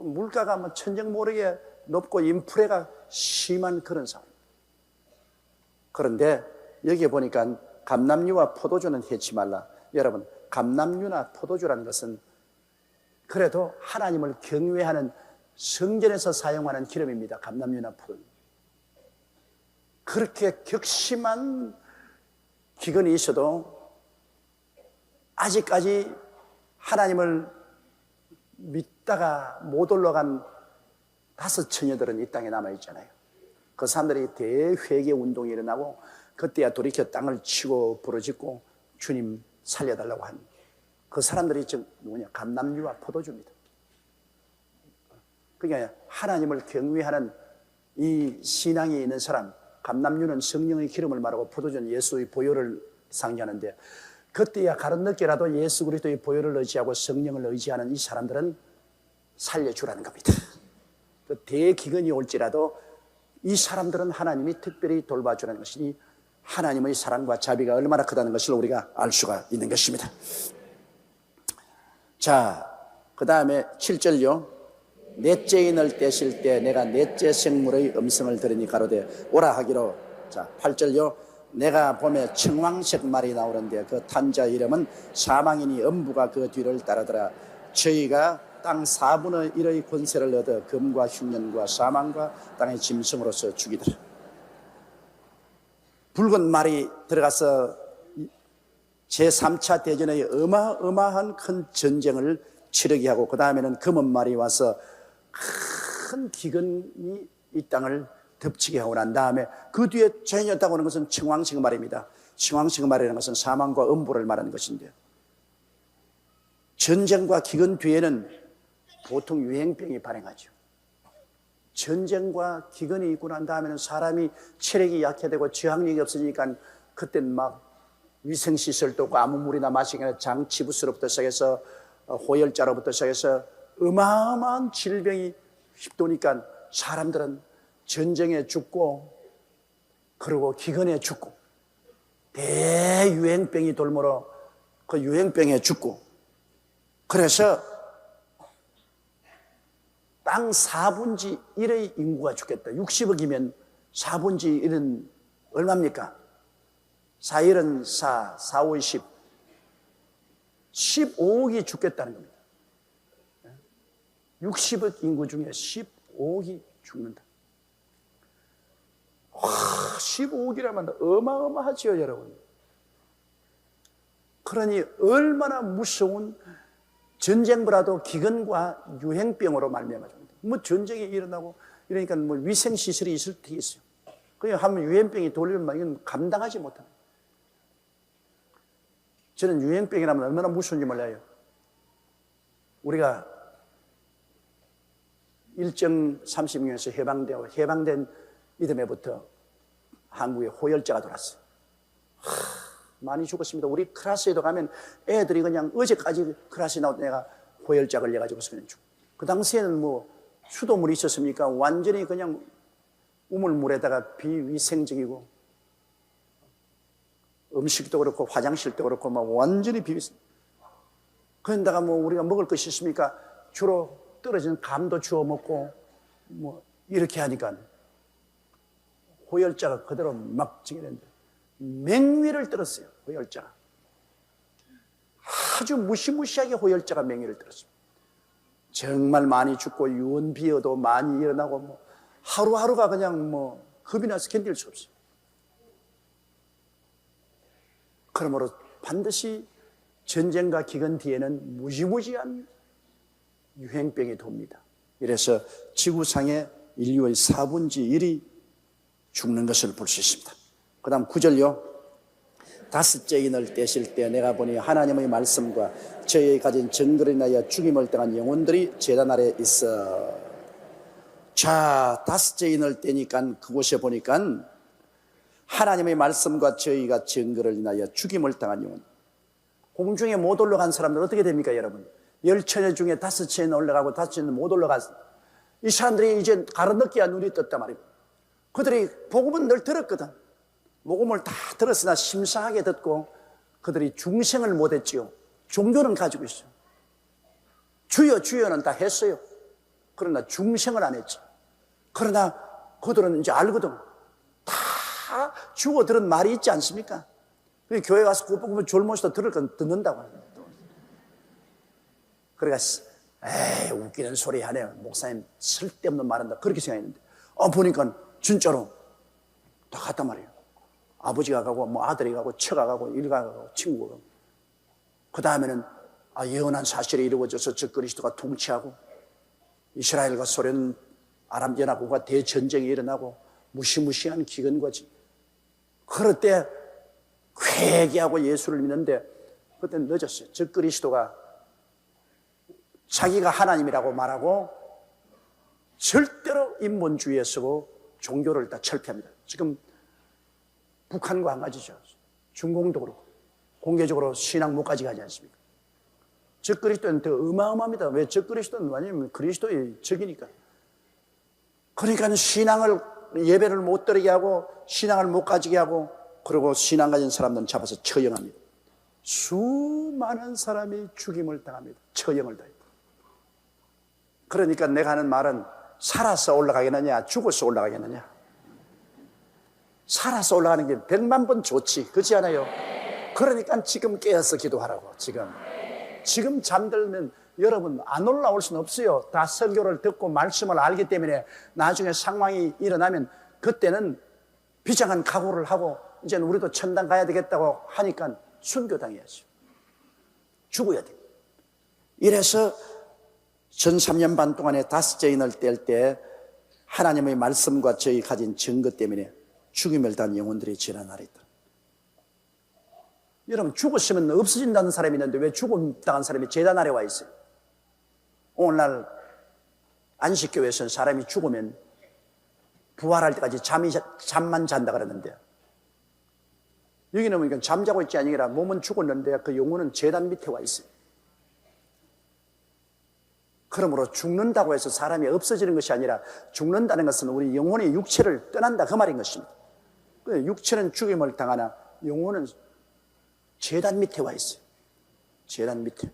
물가가 천정 모르게 높고 인플레가 심한 그런 상황. 그런데 여기에 보니까 감람류와 포도주는 해치 말라. 여러분, 감람류나 포도주라는 것은 그래도 하나님을 경외하는 성전에서 사용하는 기름입니다. 감람류나 포도주. 그렇게 격심한 기근이 있어도 아직까지 하나님을 믿다가 못 올라간 5 처녀들은 이 땅에 남아있잖아요. 그 사람들이 대회개 운동이 일어나고 그때야 돌이켜 땅을 치고 부러짓고 주님 살려달라고 한 그 사람들이 즉 누구냐? 감람류와 포도주입니다. 그러니까 하나님을 경외하는 이 신앙이 있는 사람, 감람류는 성령의 기름을 말하고 포도주는 예수의 보혈을 상징하는데, 그때야 가로늦게라도 예수 그리스도의 보혈을 의지하고 성령을 의지하는 이 사람들은 살려주라는 겁니다. 그 대기근이 올지라도 이 사람들은 하나님이 특별히 돌봐주라는 것이니 하나님의 사랑과 자비가 얼마나 크다는 것을 우리가 알 수가 있는 것입니다. 자, 그 다음에 7절요. 넷째 인을 떼실 때 내가 넷째 생물의 음성을 들으니 가로되 오라 하기로. 자, 8절요. 내가 봄에 청황색 말이 나오는데 그 탄자 이름은 사망이니 음부가 그 뒤를 따르더라. 저희가 땅 4분의 1의 권세를 얻어 금과 흉년과 사망과 땅의 짐승으로서 죽이더라. 붉은 말이 들어가서 제3차 대전의 어마어마한 큰 전쟁을 치르게 하고, 그 다음에는 검은 말이 와서 큰 기근이 이 땅을 덮치게 하고 난 다음에 그 뒤에 전이었다고 하는 것은 청황식 말입니다. 청황식 말이라는 것은 사망과 음부를 말하는 것인데, 전쟁과 기근 뒤에는 보통 유행병이 발행하죠. 전쟁과 기근이 있고 난 다음에는 사람이 체력이 약해되고 저항력이 없으니까 그때는 막 위생시설도 없고 아무 물이나 마시기 전에 장치부스로부터 시작해서 호열자로부터 시작해서 어마어마한 질병이 휩도니까 사람들은 전쟁에 죽고 그리고 기근에 죽고 대유행병이 돌므로 그 유행병에 죽고, 그래서 땅 4분의 1의 인구가 죽겠다. 60억이면 4분의 1은 얼마입니까? 4, 1은 4, 4, 5, 10. 15억이 죽겠다는 겁니다. 60억 인구 중에 15억이 죽는다. 와, 15억이라면 어마어마하지요, 여러분. 그러니 얼마나 무서운 전쟁보다도 기근과 유행병으로 말미암아집니다. 전쟁이 일어나고 이러니까 위생시설이 있을 때 있어요. 그냥 하면 유행병이 돌리면 이건 감당하지 못합니다. 저는 유행병이라면 얼마나 무서운지 몰라요. 우리가 일정 30년에서 해방된 이듬해부터 한국에 호열자가 돌았어요. 많이 죽었습니다. 우리 클래스에도 가면 애들이 그냥 어제까지 클래스에 나온 애가 호열자 걸려가지고 그냥 죽고. 그 당시에는 수돗물이 있었습니까? 완전히 그냥 우물물에다가 비위생적이고 음식도 그렇고 화장실도 그렇고 완전히 비위생. 그런데다가 우리가 먹을 것이 있습니까? 주로 떨어진 감도 주워 먹고 이렇게 하니까 호열자가 그대로 막 지게 맹위를 들었어요. 호열자가 아주 무시무시하게 호열자가 맹위를 들었습니다. 정말 많이 죽고 유언비어도 많이 일어나고 하루하루가 그냥 겁이 나서 견딜 수 없어요. 그러므로 반드시 전쟁과 기근 뒤에는 무지무지한 유행병이 돕니다. 이래서 지구상의 인류의 4분의 1이 죽는 것을 볼 수 있습니다. 그 다음 9절요. 다섯째 인을 떼실 때 내가 보니 하나님의 말씀과 저희 가진 증거를 인하여 죽임을 당한 영혼들이 제단 아래 있어. 자, 다섯째 인을 떼니까 그곳에 보니까 하나님의 말씀과 저희가 증거를 인하여 죽임을 당한 영혼. 공중에 못 올라간 사람들 어떻게 됩니까, 여러분? 10처녀 중에 5처녀는 올라가고 5처녀는 못 올라갔어. 이 사람들이 이제 가로늦게야 눈이 떴단 말이에요. 그들이 복음은 늘 들었거든. 복음을 다 들었으나 심사하게 듣고 그들이 중생을 못했지요. 종교는 가지고 있어요. 주여 주여는 다 했어요. 그러나 중생을 안 했지. 그러나 그들은 이제 알거든. 다 죽어 들은 말이 있지 않습니까? 교회 가서 복음을 졸모시도 들을 건 듣는다고. 그러니까 에이 웃기는 소리 하네요. 목사님 쓸데없는 말한다. 그렇게 생각했는데 보니까 진짜로 다 갔단 말이에요. 아버지가 가고 뭐 아들이 가고 처가 가고 일가 가고 친구가 가고 그 다음에는 예언한 사실이 이루어져서 저 그리스도가 통치하고 이스라엘과 소련 아람 연합국과 대전쟁이 일어나고 무시무시한 기근거지. 그럴 때 회개하고 예수를 믿는데 그때는 늦었어요. 저 그리스도가 자기가 하나님이라고 말하고 절대로 인본주의에 서고 종교를 다 철폐합니다. 지금 북한과 한 가지죠. 중공도 그렇고 공개적으로 신앙 못까지 가지 않습니까? 저 그리스도는 더 어마어마합니다. 왜? 저 그리스도는 완전히 그리스도의 적이니까. 그러니까 신앙을 예배를 못 드리게 하고 신앙을 못 가지게 하고 그리고 신앙 가진 사람들은 잡아서 처형합니다. 수많은 사람이 죽임을 당합니다. 처형을 당합니다. 그러니까 내가 하는 말은 살아서 올라가겠느냐 죽어서 올라가겠느냐. 살아서 올라가는 게 100만 번 좋지. 그렇지 않아요? 그러니까 지금 깨어서 기도하라고. 지금 잠들면 여러분 안 올라올 수는 없어요. 다 설교를 듣고 말씀을 알기 때문에 나중에 상황이 일어나면 그때는 비장한 각오를 하고 이제는 우리도 천당 가야 되겠다고 하니까 순교당해야죠. 죽어야 돼요. 이래서 전 3년 반 동안에 5째 인을 뗄 때 하나님의 말씀과 저희 가진 증거 때문에 죽임을 당한 영혼들이 지난 날이 있다. 여러분 죽었으면 없어진다는 사람이 있는데 왜 죽음 당한 사람이 제단 아래 와 있어요? 오늘날 안식교회에서는 사람이 죽으면 부활할 때까지 잠만 잔다 그러는데 여기는 보니까 잠자고 있지 아니라 몸은 죽었는데 그 영혼은 제단 밑에 와 있어요. 그러므로 죽는다고 해서 사람이 없어지는 것이 아니라 죽는다는 것은 우리 영혼이 육체를 떠난다 그 말인 것입니다. 육체는 죽임을 당하나 영혼은 제단 밑에 와 있어요. 제단 밑에.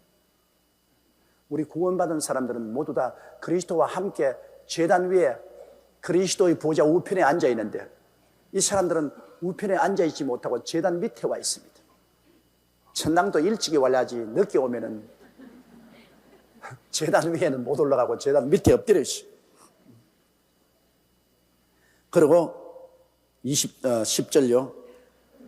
우리 구원받은 사람들은 모두 다 그리스도와 함께 제단 위에 그리스도의 보좌 우편에 앉아 있는데 이 사람들은 우편에 앉아 있지 못하고 제단 밑에 와 있습니다. 천당도 일찍이 와야지 늦게 오면은 제단 위에는 못 올라가고 제단 밑에 엎드려 있어요. 그리고 10절요.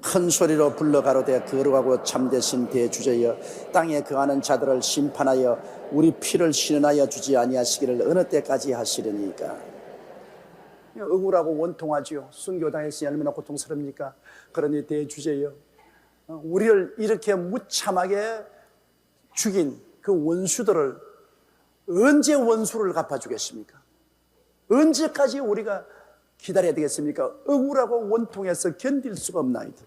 큰 소리로 불러 가로되 거룩하고 참되신 대주제여 땅에 거하는 자들을 심판하여 우리 피를 신원하여 주지 아니하시기를 어느 때까지 하시려니까. 억울하고 원통하지요. 순교당했으니 얼마나 고통스럽니까? 그러니 대주제여 우리를 이렇게 무참하게 죽인 그 원수들을 언제 원수를 갚아주겠습니까? 언제까지 우리가 기다려야 되겠습니까? 억울하고 원통해서 견딜 수가 없나이다.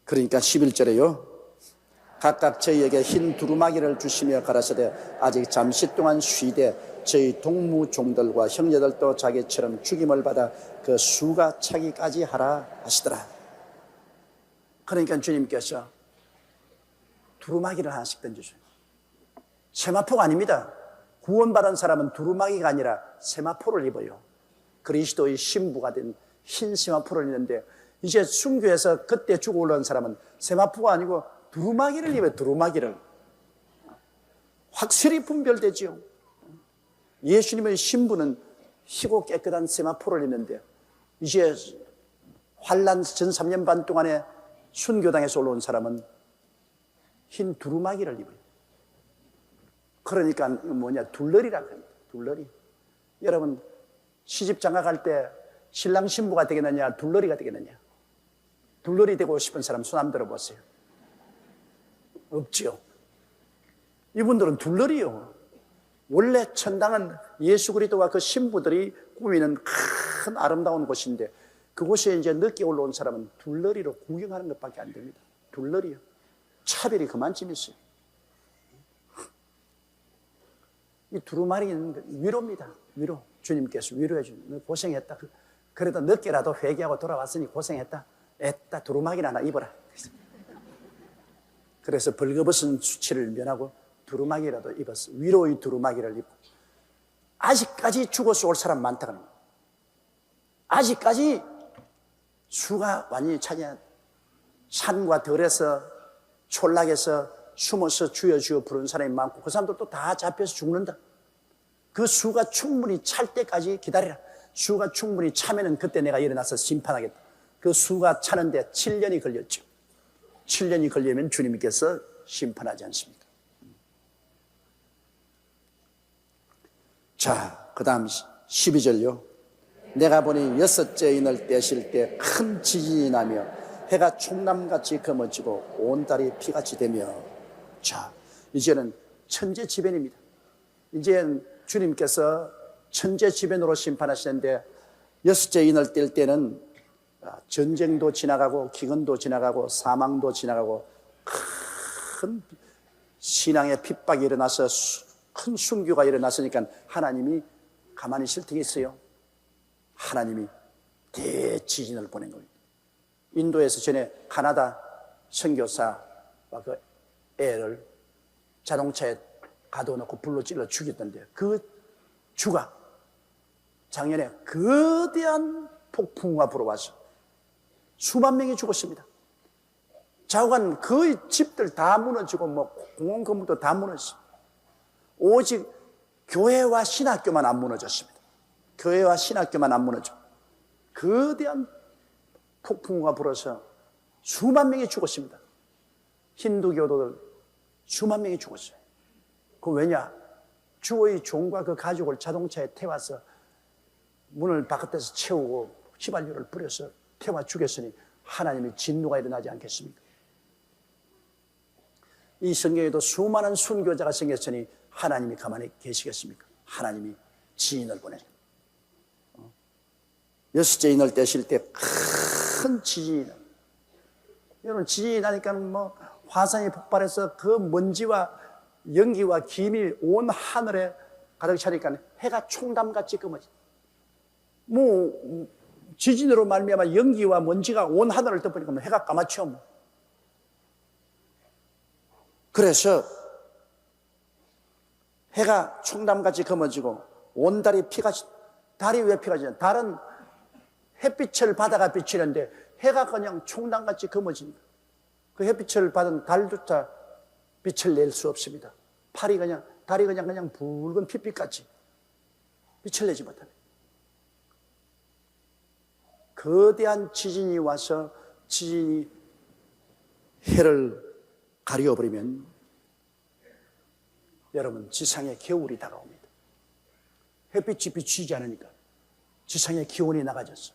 그러니까 11절에요. 각각 저희에게 흰 두루마기를 주시며 가라사대 아직 잠시 동안 쉬되 저희 동무 종들과 형제들도 자기처럼 죽임을 받아 그 수가 차기까지 하라 하시더라. 그러니까 주님께서 두루마기를 하나씩 던져줘요. 세마포가 아닙니다. 구원받은 사람은 두루마기가 아니라 세마포를 입어요. 그리스도의 신부가 된 흰 세마포를 입는데 이제 순교해서 그때 죽어 올라온 사람은 세마포가 아니고 두루마기를 입어요. 두루마기를. 확실히 분별되지요. 예수님의 신부는 희고 깨끗한 세마포를 입는데 이제 환난 전 3년 반 동안에 순교당에서 올라온 사람은 흰 두루마기를 입어요. 그러니까 뭐냐, 둘러리라고 합니다. 둘러리. 여러분, 시집 장가 갈 때 신랑 신부가 되겠느냐, 둘러리가 되겠느냐? 둘러리 되고 싶은 사람 손 한번 들어보세요. 없지요. 이분들은 둘러리요. 원래 천당은 예수 그리스도와 그 신부들이 꾸미는 큰 아름다운 곳인데, 그곳에 이제 늦게 올라온 사람은 둘러리로 구경하는 것밖에 안 됩니다. 둘러리요. 차별이 그만큼 있어요. 이 두루마리는 위로입니다. 위로. 주님께서 위로해 주는, 너 고생했다. 그래도 늦게라도 회개하고 돌아왔으니 고생했다. 애따 두루마기나 하나 입어라. 그래서 벌거벗은 수치를 면하고 두루마기라도 입었어. 위로의 두루마기를 입고. 아직까지 죽어서 올 사람 많다는 거예요. 아직까지 수가 완전히 차지한, 산과 들에서 촌락에서 숨어서 주여 주여 부르는 사람이 많고, 그 사람들도 다 잡혀서 죽는다. 그 수가 충분히 찰 때까지 기다리라. 수가 충분히 차면은 그때 내가 일어나서 심판하겠다. 그 수가 차는데 7년이 걸렸죠. 7년이 걸리면 주님께서 심판하지 않습니까? 자, 그 다음 12절요. 내가 보니 여섯째 인을 떼실 때 큰 지진이 나며 해가 총남같이 검어지고 온 달이 피같이 되며. 자, 이제는 천재지변입니다. 이제 주님께서 천재지변으로 심판하시는데, 여섯째 인을 뗄 때는 전쟁도 지나가고 기근도 지나가고 사망도 지나가고 큰 신앙의 핍박이 일어나서 큰 순교가 일어났으니까 하나님이 가만히 있을 테겠어요? 하나님이 대지진을 보낸 겁니다. 인도에서 전에 가나다 선교사와 그 애를 자동차에 가둬놓고 불로 찔러 죽였던데, 그 주가 작년에 거대한 폭풍우가 불어와서 수만 명이 죽었습니다. 좌우간 거의 집들 다 무너지고 뭐 공원 건물도 다 무너졌어요. 오직 교회와 신학교만 안 무너졌습니다. 교회와 신학교만 안 무너져. 거대한 폭풍우가 불어서 수만 명이 죽었습니다. 힌두교도들 수만 명이 죽었어요. 그 왜냐? 주의 종과 그 가족을 자동차에 태워서 문을 바깥에서 채우고 휘발유를 뿌려서 태워 죽였으니 하나님의 진노가 일어나지 않겠습니까? 이 성경에도 수많은 순교자가 생겼으니 하나님이 가만히 계시겠습니까? 하나님이 지진을 보내죠. 여섯째 인을 떼실 때 큰 지진이 나요. 여러분, 지진이 나니까 뭐 화산이 폭발해서 그 먼지와 연기와 김이 온 하늘에 가득 차니까 해가 총담같이 검어져. 뭐 지진으로 말미암아 연기와 먼지가 온 하늘을 덮으니까 해가 까맣죠. 뭐. 그래서 해가 총담같이 검어지고 온 달이 피같이. 달이 왜 피같이? 달은 햇빛을 받아가 비치는데 해가 그냥 총담같이 검어집니다. 그 햇빛을 받은 달조차 빛을 낼 수 없습니다. 달이 그냥 붉은 핏빛같이 빛을 내지 못합니다. 거대한 지진이 와서 지진이 해를 가려버리면 여러분, 지상에 겨울이 다가옵니다. 햇빛이 비추지 않으니까 지상의 기온이 나가졌어.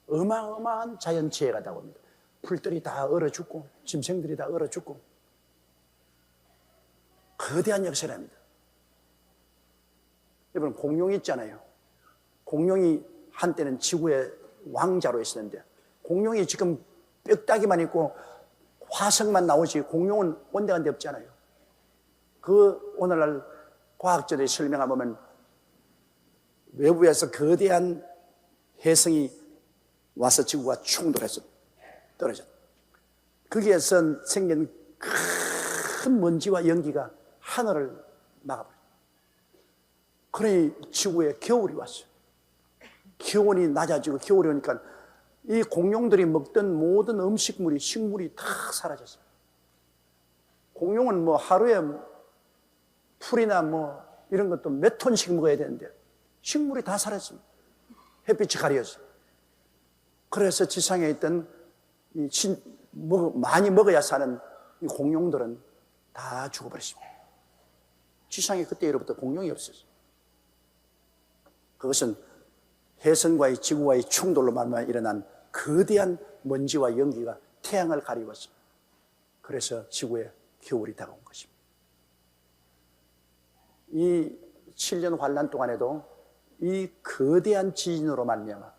어마어마한 자연재해가 다가옵니다. 풀들이 다 얼어 죽고 짐승들이 다 얼어 죽고 거대한 역사랍니다. 여러분, 공룡이 있잖아요. 공룡이 한때는 지구의 왕자로 있었는데 공룡이 지금 뼈다귀만 있고 화석만 나오지 공룡은 온데간데 없잖아요. 그 오늘날 과학자들이 설명해보면 외부에서 거대한 혜성이 와서 지구와 충돌해서 떨어졌다. 거기에서 생긴 큰 먼지와 연기가 하늘을 막아버렸다. 그러니 지구에 겨울이 왔어요. 기온이 낮아지고 겨울이 오니까 이 공룡들이 먹던 모든 음식물이, 식물이 다 사라졌어요. 공룡은 뭐 하루에 풀이나 뭐 이런 것도 몇 톤씩 먹어야 되는데 식물이 다 사라졌습니다. 햇빛이 가려서. 그래서 지상에 있던 많이 먹어야 사는 이 공룡들은 다 죽어버렸습니다. 지상에 그때로부터 공룡이 없었어요. 그것은 해성과의 지구와의 충돌로 말미암아 일어난 거대한 먼지와 연기가 태양을 가리웠습니다. 그래서 지구에 겨울이 다가온 것입니다. 이 7년 환란 동안에도 이 거대한 지진으로 말미암아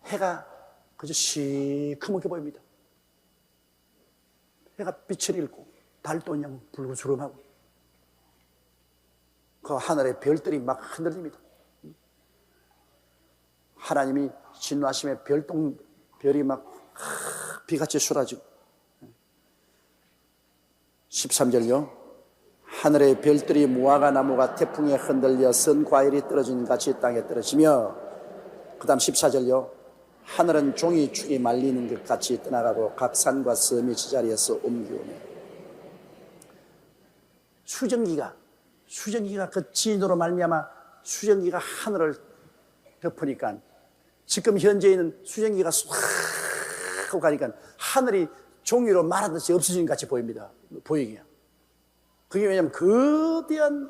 해가 그저 시커멓게 보입니다. 해가 빛을 잃고 달도 그냥 불구스름하고 그 하늘의 별들이 막 흔들립니다. 하나님이 진노하심에 별이 막 비같이 쏟아지고 13절요. 하늘의 별들이 무화과 나무가 태풍에 흔들려 선 과일이 떨어진 같이 땅에 떨어지며 그 다음 14절요. 하늘은 종이 축이 말리는 것 같이 떠나가고 각 산과 섬이 제자리에서 옮기오며 수증기가 그 진으로 말미암아 수증기가 하늘을 덮으니까 지금 현재 있는 수증기가 싹 하고 가니까 하늘이 종이로 말하듯이 없어진 것 같이 보입니다. 보이기야. 그게 왜냐하면 거대한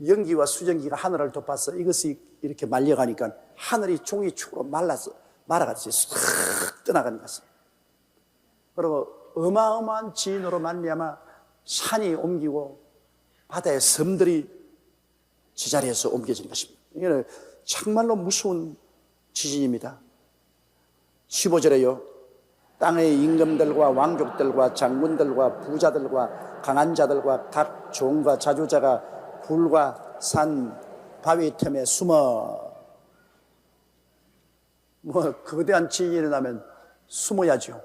연기와 수증기가 하늘을 덮어서 이것이 이렇게 말려가니까 하늘이 종이축으로 말아가듯이 싹 떠나가는 것 같습니다. 그리고 어마어마한 지진으로 말미암아 산이 옮기고 바다의 섬들이 제자리에서 옮겨지는 것입니다. 이게 정말로 무서운 지진입니다. 15절에요. 땅의 임금들과 왕족들과 장군들과 부자들과 강한 자들과 각 종과 자주자가 불과 산 바위 틈에 숨어. 거대한 지진이 일어나면 숨어야죠.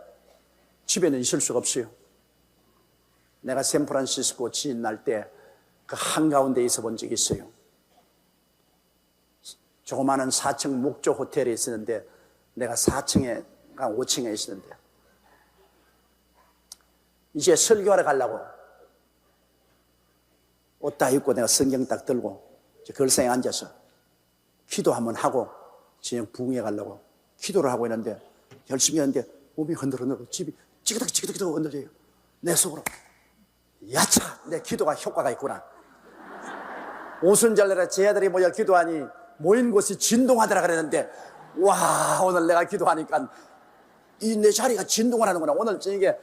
집에는 있을 수가 없어요. 내가 샌프란시스코 지진 날 때 그 한가운데 있어 본 적이 있어요. 조그마한 4층 목조 호텔에 있었는데 내가 4층에 5층에 있었는데 이제 설교하러 가려고 옷 다 입고 내가 성경 딱 들고 걸상에 앉아서 기도 한번 하고 진영 부흥회 가려고 기도를 하고 있는데 열심히 하는데 몸이 흔들흔들고 집이 찌그덕 흔들려요. 내 속으로 야차 내 기도가 효과가 있구나. 오순절날에 제 아들이 모여 기도하니 모인 곳이 진동하더라 그랬는데 와 오늘 내가 기도하니까 이 내 자리가 진동을 하는구나. 오늘 저녁에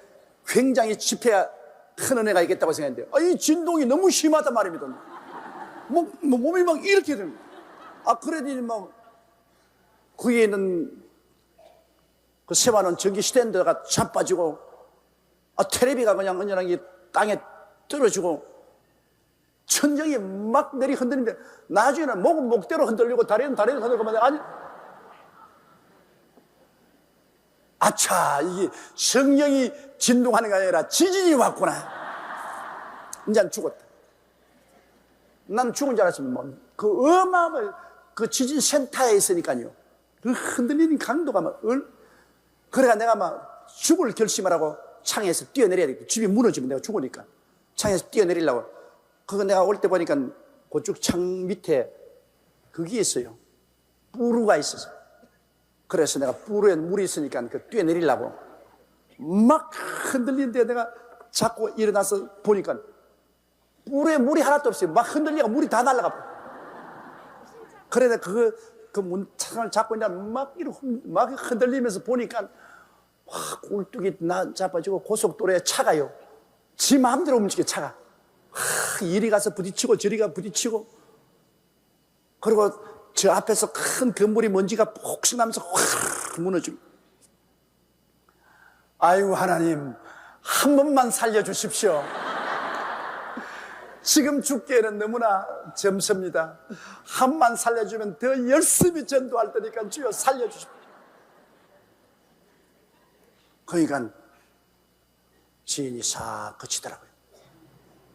굉장히 집회가 큰 은혜가 있겠다고 생각했는데 이 진동이 너무 심하단 말입니다. 몸이 막 이렇게 됩니다. 그러니 그 위에 있는 그 세워놓은 전기 스탠드가 자빠지고 텔레비가 그냥 은연하게 땅에 떨어지고 천정이 막 내리 흔들리는데 나중에는 목은 목대로 흔들리고 다리는 다리로 흔들리고 아니 아차 이게 성령이 진동하는 게 아니라 지진이 왔구나. 이제 죽었다. 난 죽은 줄 알았으면 그 어마어마한 그 지진 센터에 있으니까요. 그 흔들리는 강도가 그래가 내가 막 죽을 결심을 하고 창에서 뛰어내려야 되겠다. 집이 무너지면 내가 죽으니까 창에서 뛰어내리려고. 그거 내가 올 때 보니까 그쪽 창 밑에 그게 있어요. 뿌루가 있어서. 그래서 내가 뿌루에 물이 있으니까 그 뛰어내리려고 막 흔들리는데 내가 자꾸 일어나서 보니까 뿌루에 물이 하나도 없어요. 막 흔들리고 물이 다 날아가 버려. 그래서 그 문창을 잡고 있는 막 흔들리면서 보니까 와, 꼴뚜기 자빠지고 고속도로에 차가요. 지 마음대로 움직여 차가. 이리 가서 부딪히고 저리 가 부딪히고 그리고 저 앞에서 큰 건물이 먼지가 폭신하면서 확 무너지고 아유 하나님 한 번만 살려주십시오. 지금 죽기에는 너무나 젊습니다. 한 번만 살려주면 더 열심히 전도할 테니까 주여 살려주십시오. 그러니까 지인이 싹 그치더라고요.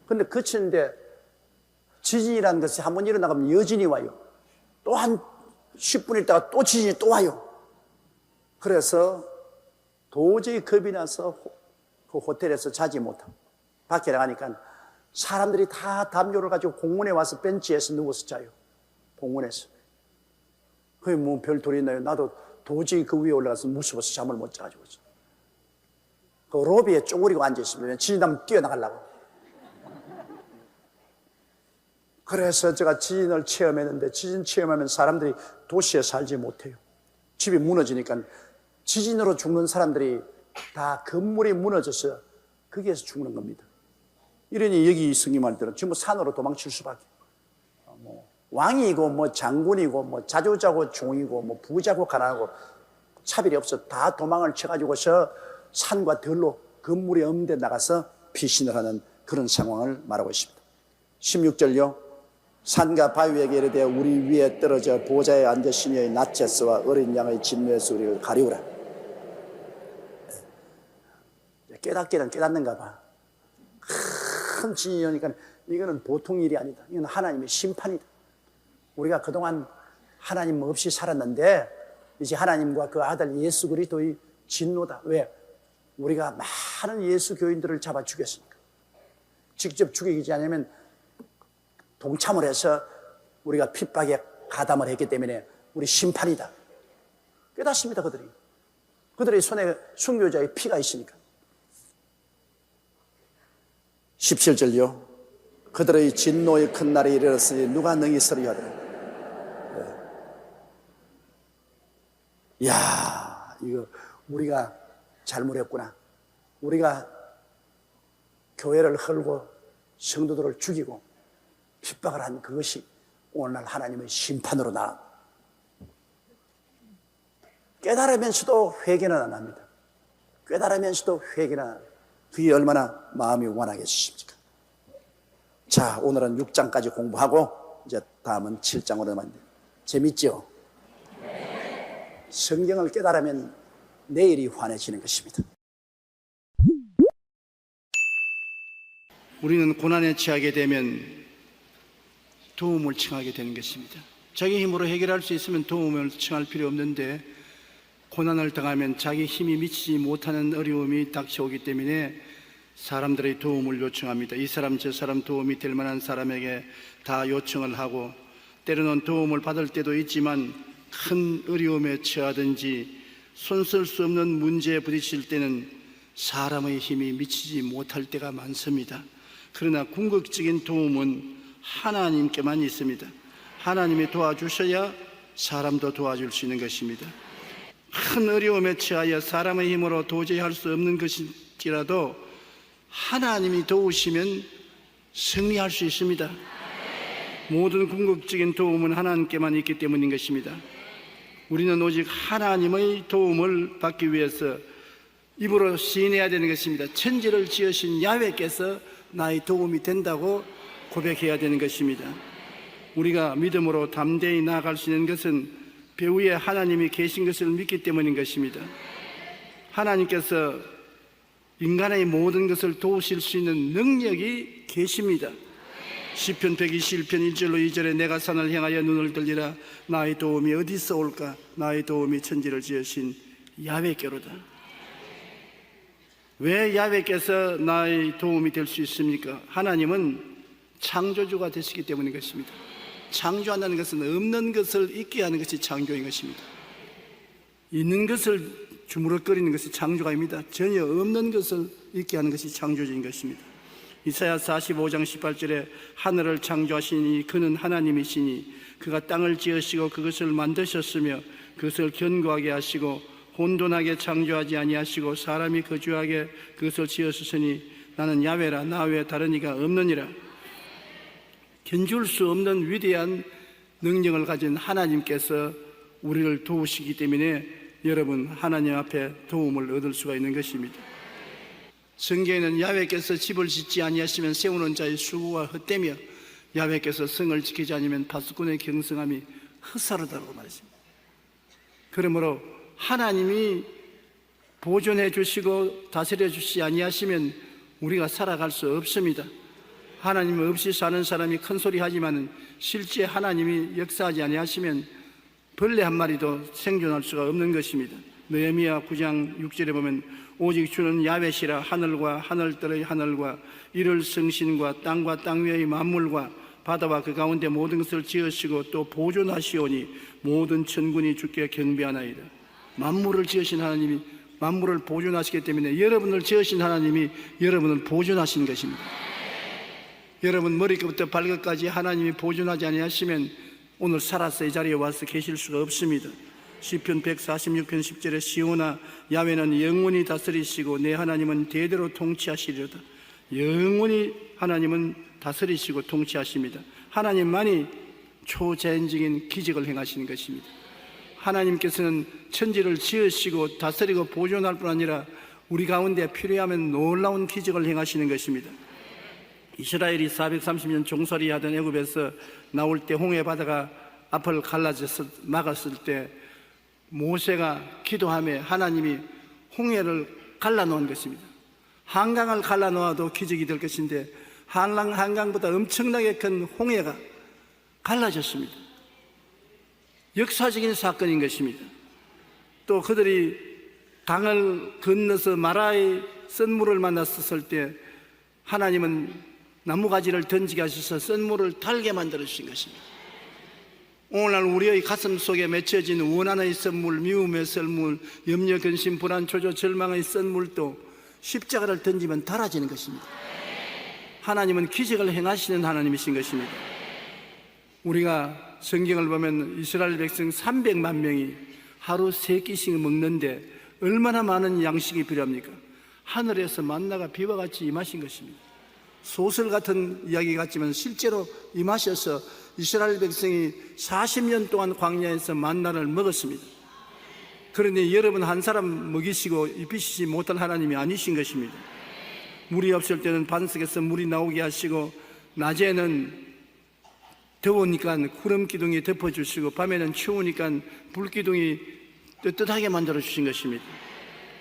근데 그치는데 지진이라는 것이 한 번 일어나면 여진이 와요. 또 한 10분 있다가 또 지진이 또 와요. 그래서 도저히 겁이 나서 그 호텔에서 자지 못하고 밖에 나가니까 사람들이 다 담요를 가지고 공원에 와서 벤치에서 누워서 자요. 공원에서. 그게 뭐 별 돌이 나요. 나도 도저히 그 위에 올라가서 무서워서 잠을 못 자가지고. 그 로비에 쪼그리고 앉아있으면 지진하면 뛰어나가려고. 그래서 제가 지진을 체험했는데, 지진 체험하면 사람들이 도시에 살지 못해요. 집이 무너지니까 지진으로 죽는 사람들이 다 건물이 무너져서 거기에서 죽는 겁니다. 이러니 여기 성경 말대로 전부 산으로 도망칠 수밖에. 왕이고 뭐 장군이고 뭐 자주자고 종이고 뭐 부자고 가난하고 차별이 없어. 다 도망을 쳐가지고서 산과 들로 건물이 없는 데 나가서 피신을 하는 그런 상황을 말하고 있습니다. 16절요. 산과 바위에게 이르되 우리 위에 떨어져 보좌에 앉은 시녀의 나체스와 어린 양의 진노에서 우리를 가리우라. 깨닫기는 깨닫는가 봐. 큰 지진이 오니까 이거는 보통 일이 아니다. 이건 하나님의 심판이다. 우리가 그동안 하나님 없이 살았는데 이제 하나님과 그 아들 예수 그리스도의 진노다. 왜? 우리가 많은 예수 교인들을 잡아 죽였으니까. 직접 죽이지 않으면 동참을 해서 우리가 핍박에 가담을 했기 때문에 우리 심판이다. 깨닫습니다, 그들이. 그들의 손에 순교자의 피가 있으니까. 17절요. 그들의 진노의 큰 날이 이르렀으니 누가 능히 서리 하더라. 이야, 이거 우리가 잘못했구나. 우리가 교회를 헐고 성도들을 죽이고 핍박을 한 그것이 오늘날 하나님의 심판으로 나옵니다. 깨달으면서도 회개는 안 합니다. 깨달으면서도 회개는 안 합니다. 그게 얼마나 마음이 원하겠습니까? 자, 오늘은 6장까지 공부하고 이제 다음은 7장으로 넘어갑니다. 재밌죠? 성경을 깨달으면 내일이 환해지는 것입니다. 우리는 고난에 처하게 되면 도움을 청하게 되는 것입니다. 자기 힘으로 해결할 수 있으면 도움을 청할 필요 없는데 고난을 당하면 자기 힘이 미치지 못하는 어려움이 닥쳐오기 때문에 사람들의 도움을 요청합니다. 이 사람 저 사람 도움이 될 만한 사람에게 다 요청을 하고 때로는 도움을 받을 때도 있지만 큰 어려움에 처하든지 손쓸 수 없는 문제에 부딪힐 때는 사람의 힘이 미치지 못할 때가 많습니다. 그러나 궁극적인 도움은 하나님께만 있습니다. 하나님이 도와주셔야 사람도 도와줄 수 있는 것입니다. 큰 어려움에 처하여 사람의 힘으로 도저히 할 수 없는 것일지라도 하나님이 도우시면 승리할 수 있습니다. 모든 궁극적인 도움은 하나님께만 있기 때문인 것입니다. 우리는 오직 하나님의 도움을 받기 위해서 입으로 시인해야 되는 것입니다. 천지를 지으신 야훼께서 나의 도움이 된다고 고백해야 되는 것입니다. 우리가 믿음으로 담대히 나아갈 수 있는 것은 배후에 하나님이 계신 것을 믿기 때문인 것입니다. 하나님께서 인간의 모든 것을 도우실 수 있는 능력이 계십니다. 시편 121편 1절로 2절에 내가 산을 향하여 눈을 들리라 나의 도움이 어디서 올까? 나의 도움이 천지를 지으신 야훼께로다. 왜 야훼께서 나의 도움이 될 수 있습니까? 하나님은 창조주가 되시기 때문인 것입니다. 창조한다는 것은 없는 것을 있게 하는 것이 창조인 것입니다. 있는 것을 주무럭거리는 것이 창조가 아닙니다. 전혀 없는 것을 있게 하는 것이 창조주인 것입니다. 이사야 45장 18절에 하늘을 창조하시니 그는 하나님이시니 그가 땅을 지으시고 그것을 만드셨으며 그것을 견고하게 하시고 혼돈하게 창조하지 아니하시고 사람이 거주하게 그것을 지으셨으니 나는 야훼라 나 외에 다른 이가 없느니라. 견줄 수 없는 위대한 능력을 가진 하나님께서 우리를 도우시기 때문에 여러분 하나님 앞에 도움을 얻을 수가 있는 것입니다. 성경에는 야훼께서 집을 짓지 아니하시면 세우는 자의 수고가 헛되며 야훼께서 성을 지키지 않으면 파수꾼의 경성함이 헛사르다고 말했습니다. 그러므로 하나님이 보존해 주시고 다스려 주시지 아니하시면 우리가 살아갈 수 없습니다. 하나님 없이 사는 사람이 큰 소리 하지만 실제 하나님이 역사하지 아니하시면 벌레 한 마리도 생존할 수가 없는 것입니다. 느헤미야 9장 6절에 보면 오직 주는 야훼시라 하늘과 하늘들의 하늘과 이를 성신과 땅과 땅 위의 만물과 바다와 그 가운데 모든 것을 지으시고 또 보존하시오니 모든 천군이 주께 경배하나이다. 만물을 지으신 하나님이 만물을 보존하시기 때문에 여러분을 지으신 하나님이 여러분을 보존하신 것입니다. 여러분 머리끝부터 발끝까지 하나님이 보존하지 아니하시면 오늘 살아서 이 자리에 와서 계실 수가 없습니다. 시편 146편 10절에 시온아 야훼는 영원히 다스리시고 내 하나님은 대대로 통치하시리로다. 영원히 하나님은 다스리시고 통치하십니다. 하나님만이 초자연적인 기적을 행하시는 것입니다. 하나님께서는 천지를 지으시고 다스리고 보존할 뿐 아니라 우리 가운데 필요하면 놀라운 기적을 행하시는 것입니다. 이스라엘이 430년 종살이 하던 애굽에서 나올 때 홍해 바다가 앞을 갈라져서 막았을 때 모세가 기도하며 하나님이 홍해를 갈라놓은 것입니다. 한강을 갈라놓아도 기적이 될 것인데 한강보다 엄청나게 큰 홍해가 갈라졌습니다. 역사적인 사건인 것입니다. 또 그들이 강을 건너서 마라의 썬물을 만났을 때 하나님은 나무가지를 던지게 하셔서 썬물을 달게 만들어 주신 것입니다. 오늘날 우리의 가슴 속에 맺혀진 원한의 썬물, 미움의 썬물, 염려, 근심, 불안, 초조, 절망의 썬물도 십자가를 던지면 닳아지는 것입니다. 하나님은 기적을 행하시는 하나님이신 것입니다. 우리가 성경을 보면 이스라엘 백성 300만 명이 하루 3끼씩 먹는데 얼마나 많은 양식이 필요합니까? 하늘에서 만나가 비와 같이 임하신 것입니다. 소설 같은 이야기 같지만 실제로 임하셔서 이스라엘 백성이 40년 동안 광야에서 만나를 먹었습니다. 그런데 여러분 한 사람 먹이시고 입히시지 못할 하나님이 아니신 것입니다. 물이 없을 때는 반석에서 물이 나오게 하시고 낮에는 더우니까 구름 기둥이 덮어주시고 밤에는 추우니까 불 기둥이 뜨뜻하게 만들어 주신 것입니다.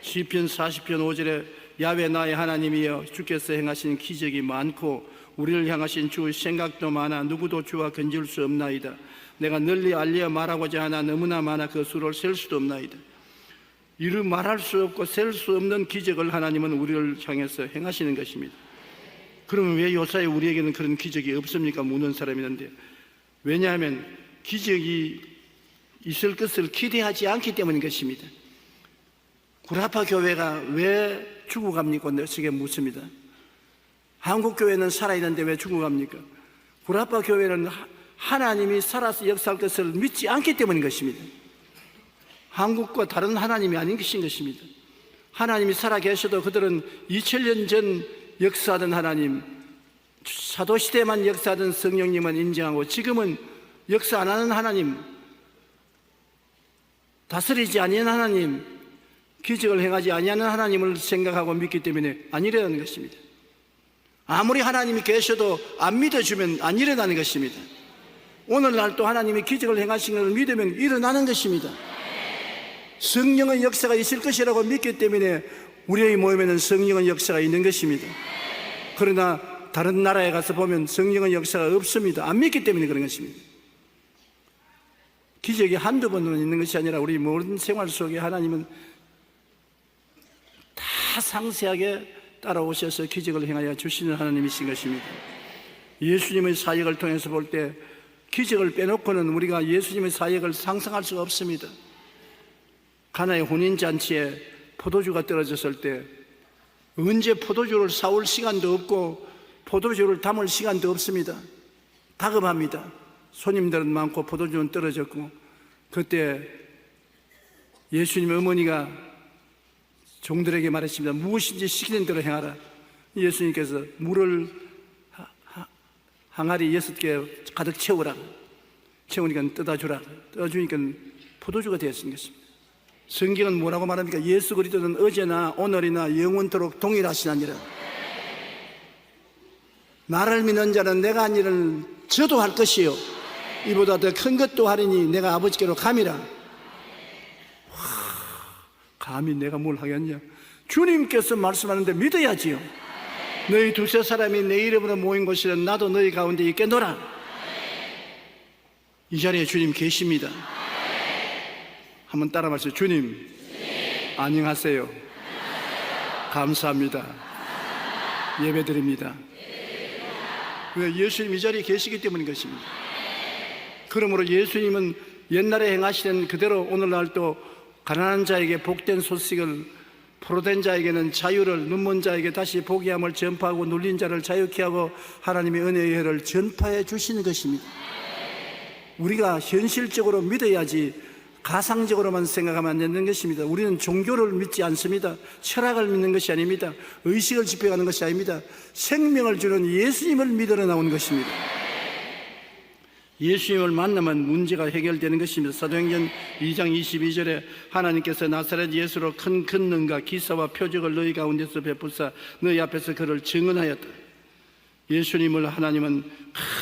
시편 40편 5절에 야훼 나의 하나님이여 주께서 행하신 기적이 많고 우리를 향하신 주의 생각도 많아 누구도 주와 건질 수 없나이다. 내가 널리 알려 말하고자 하나 너무나 많아 그 수를 셀 수도 없나이다. 이루 말할 수 없고 셀 수 없는 기적을 하나님은 우리를 향해서 행하시는 것입니다. 그러면 왜 요사이 우리에게는 그런 기적이 없습니까? 묻는 사람이 있는데, 왜냐하면 기적이 있을 것을 기대하지 않기 때문인 것입니다. 구라파 교회가 왜 죽어갑니까? 저게 묻습니다. 한국 교회는 살아있는데 왜 죽어갑니까? 구라파 교회는 하나님이 살아서 역사할 것을 믿지 않기 때문인 것입니다. 한국과 다른 하나님이 아닌 것인 것입니다. 하나님이 살아계셔도 그들은 2000년 전 역사하던 하나님, 사도시대만 역사하던 성령님은 인정하고 지금은 역사 안 하는 하나님, 다스리지 아니하는 하나님, 기적을 행하지 아니하는 하나님을 생각하고 믿기 때문에 안 일어나는 것입니다. 아무리 하나님이 계셔도 안 믿어주면 안 일어나는 것입니다. 오늘날 또 하나님이 기적을 행하신 것을 믿으면 일어나는 것입니다. 성령의 역사가 있을 것이라고 믿기 때문에 우리의 모임에는 성령의 역사가 있는 것입니다. 그러나 다른 나라에 가서 보면 성령의 역사가 없습니다. 안 믿기 때문에 그런 것입니다. 기적이 한두 번은 있는 것이 아니라 우리 모든 생활 속에 하나님은 다 상세하게 따라오셔서 기적을 행하여 주시는 하나님이신 것입니다. 예수님의 사역을 통해서 볼 때 기적을 빼놓고는 우리가 예수님의 사역을 상상할 수가 없습니다. 가나의 혼인잔치에 포도주가 떨어졌을 때 언제 포도주를 사올 시간도 없고 포도주를 담을 시간도 없습니다. 다급합니다. 손님들은 많고 포도주는 떨어졌고, 그때 예수님의 어머니가 종들에게 말했습니다. 무엇인지 시키는 대로 행하라. 예수님께서 물을 항아리 6개 가득 채우라. 채우니까 뜯어주라. 뜯어주니까 포도주가 되었습니다. 성경은 뭐라고 말합니까? 예수 그리스도는 어제나 오늘이나 영원토록 동일하시나니라. 나를 믿는 자는 내가 한 일을 저도 할 것이요 이보다 더 큰 것도 하리니 내가 아버지께로 감이라. 감히 내가 뭘 하겠냐? 주님께서 말씀하는데 믿어야지요. 너희 두세 사람이 내 이름으로 모인 곳이라 나도 너희 가운데 있겠노라. 이 자리에 주님 계십니다. 한번 따라 말씀해. 주님, 안녕하세요. 감사합니다. 예배드립니다. 왜? 예수님 이 자리에 계시기 때문인 것입니다. 그러므로 예수님은 옛날에 행하시던 그대로 오늘날 또 가난한 자에게 복된 소식을 포로된 자에게는 자유를, 눈먼 자에게 다시 보게 함을 전파하고 눌린 자를 자유케 하고 하나님의 은혜의 해를 전파해 주시는 것입니다. 우리가 현실적으로 믿어야지 가상적으로만 생각하면 안 되는 것입니다. 우리는 종교를 믿지 않습니다. 철학을 믿는 것이 아닙니다. 의식을 집행하는 것이 아닙니다. 생명을 주는 예수님을 믿으러 나온 것입니다. 예수님을 만나면 문제가 해결되는 것입니다. 사도행전 2장 22절에 하나님께서 나사렛 예수로 큰 권능과 기사와 표적을 너희 가운데서 베푸사 너희 앞에서 그를 증언하였다. 예수님을 하나님은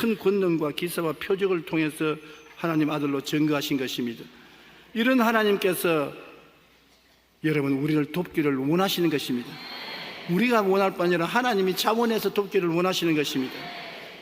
큰 권능과 기사와 표적을 통해서 하나님 아들로 증거하신 것입니다. 이런 하나님께서 여러분 우리를 돕기를 원하시는 것입니다. 우리가 원할 뿐 아니라 하나님이 자원해서 돕기를 원하시는 것입니다.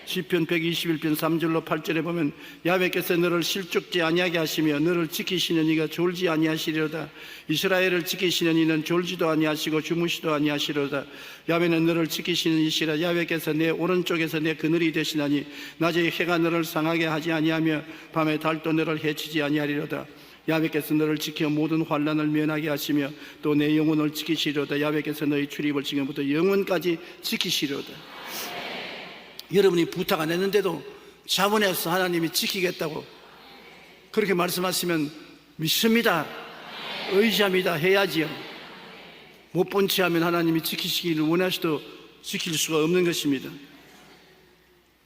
시편 121편 3절로 8절에 보면 야훼께서 너를 실족지 아니하게 하시며 너를 지키시는 이가 졸지 아니하시리로다. 이스라엘을 지키시는 이는 졸지도 아니하시고 주무시도 아니하시리로다. 야훼는 너를 지키시는 이시라. 야훼께서 내 오른쪽에서 내 그늘이 되시나니 낮에 해가 너를 상하게 하지 아니하며 밤에 달도 너를 해치지 아니하리로다. 야훼께서 너를 지켜 모든 환난을 면하게 하시며 또 내 영혼을 지키시리로다. 야훼께서 너희 출입을 지금부터 영원까지 지키시리로다. 여러분이 부탁 안 했는데도 자원해서 하나님이 지키겠다고 그렇게 말씀하시면 믿습니다. 의지합니다. 해야지요. 못 본 채 하면 하나님이 지키시기를 원하시도 지킬 수가 없는 것입니다.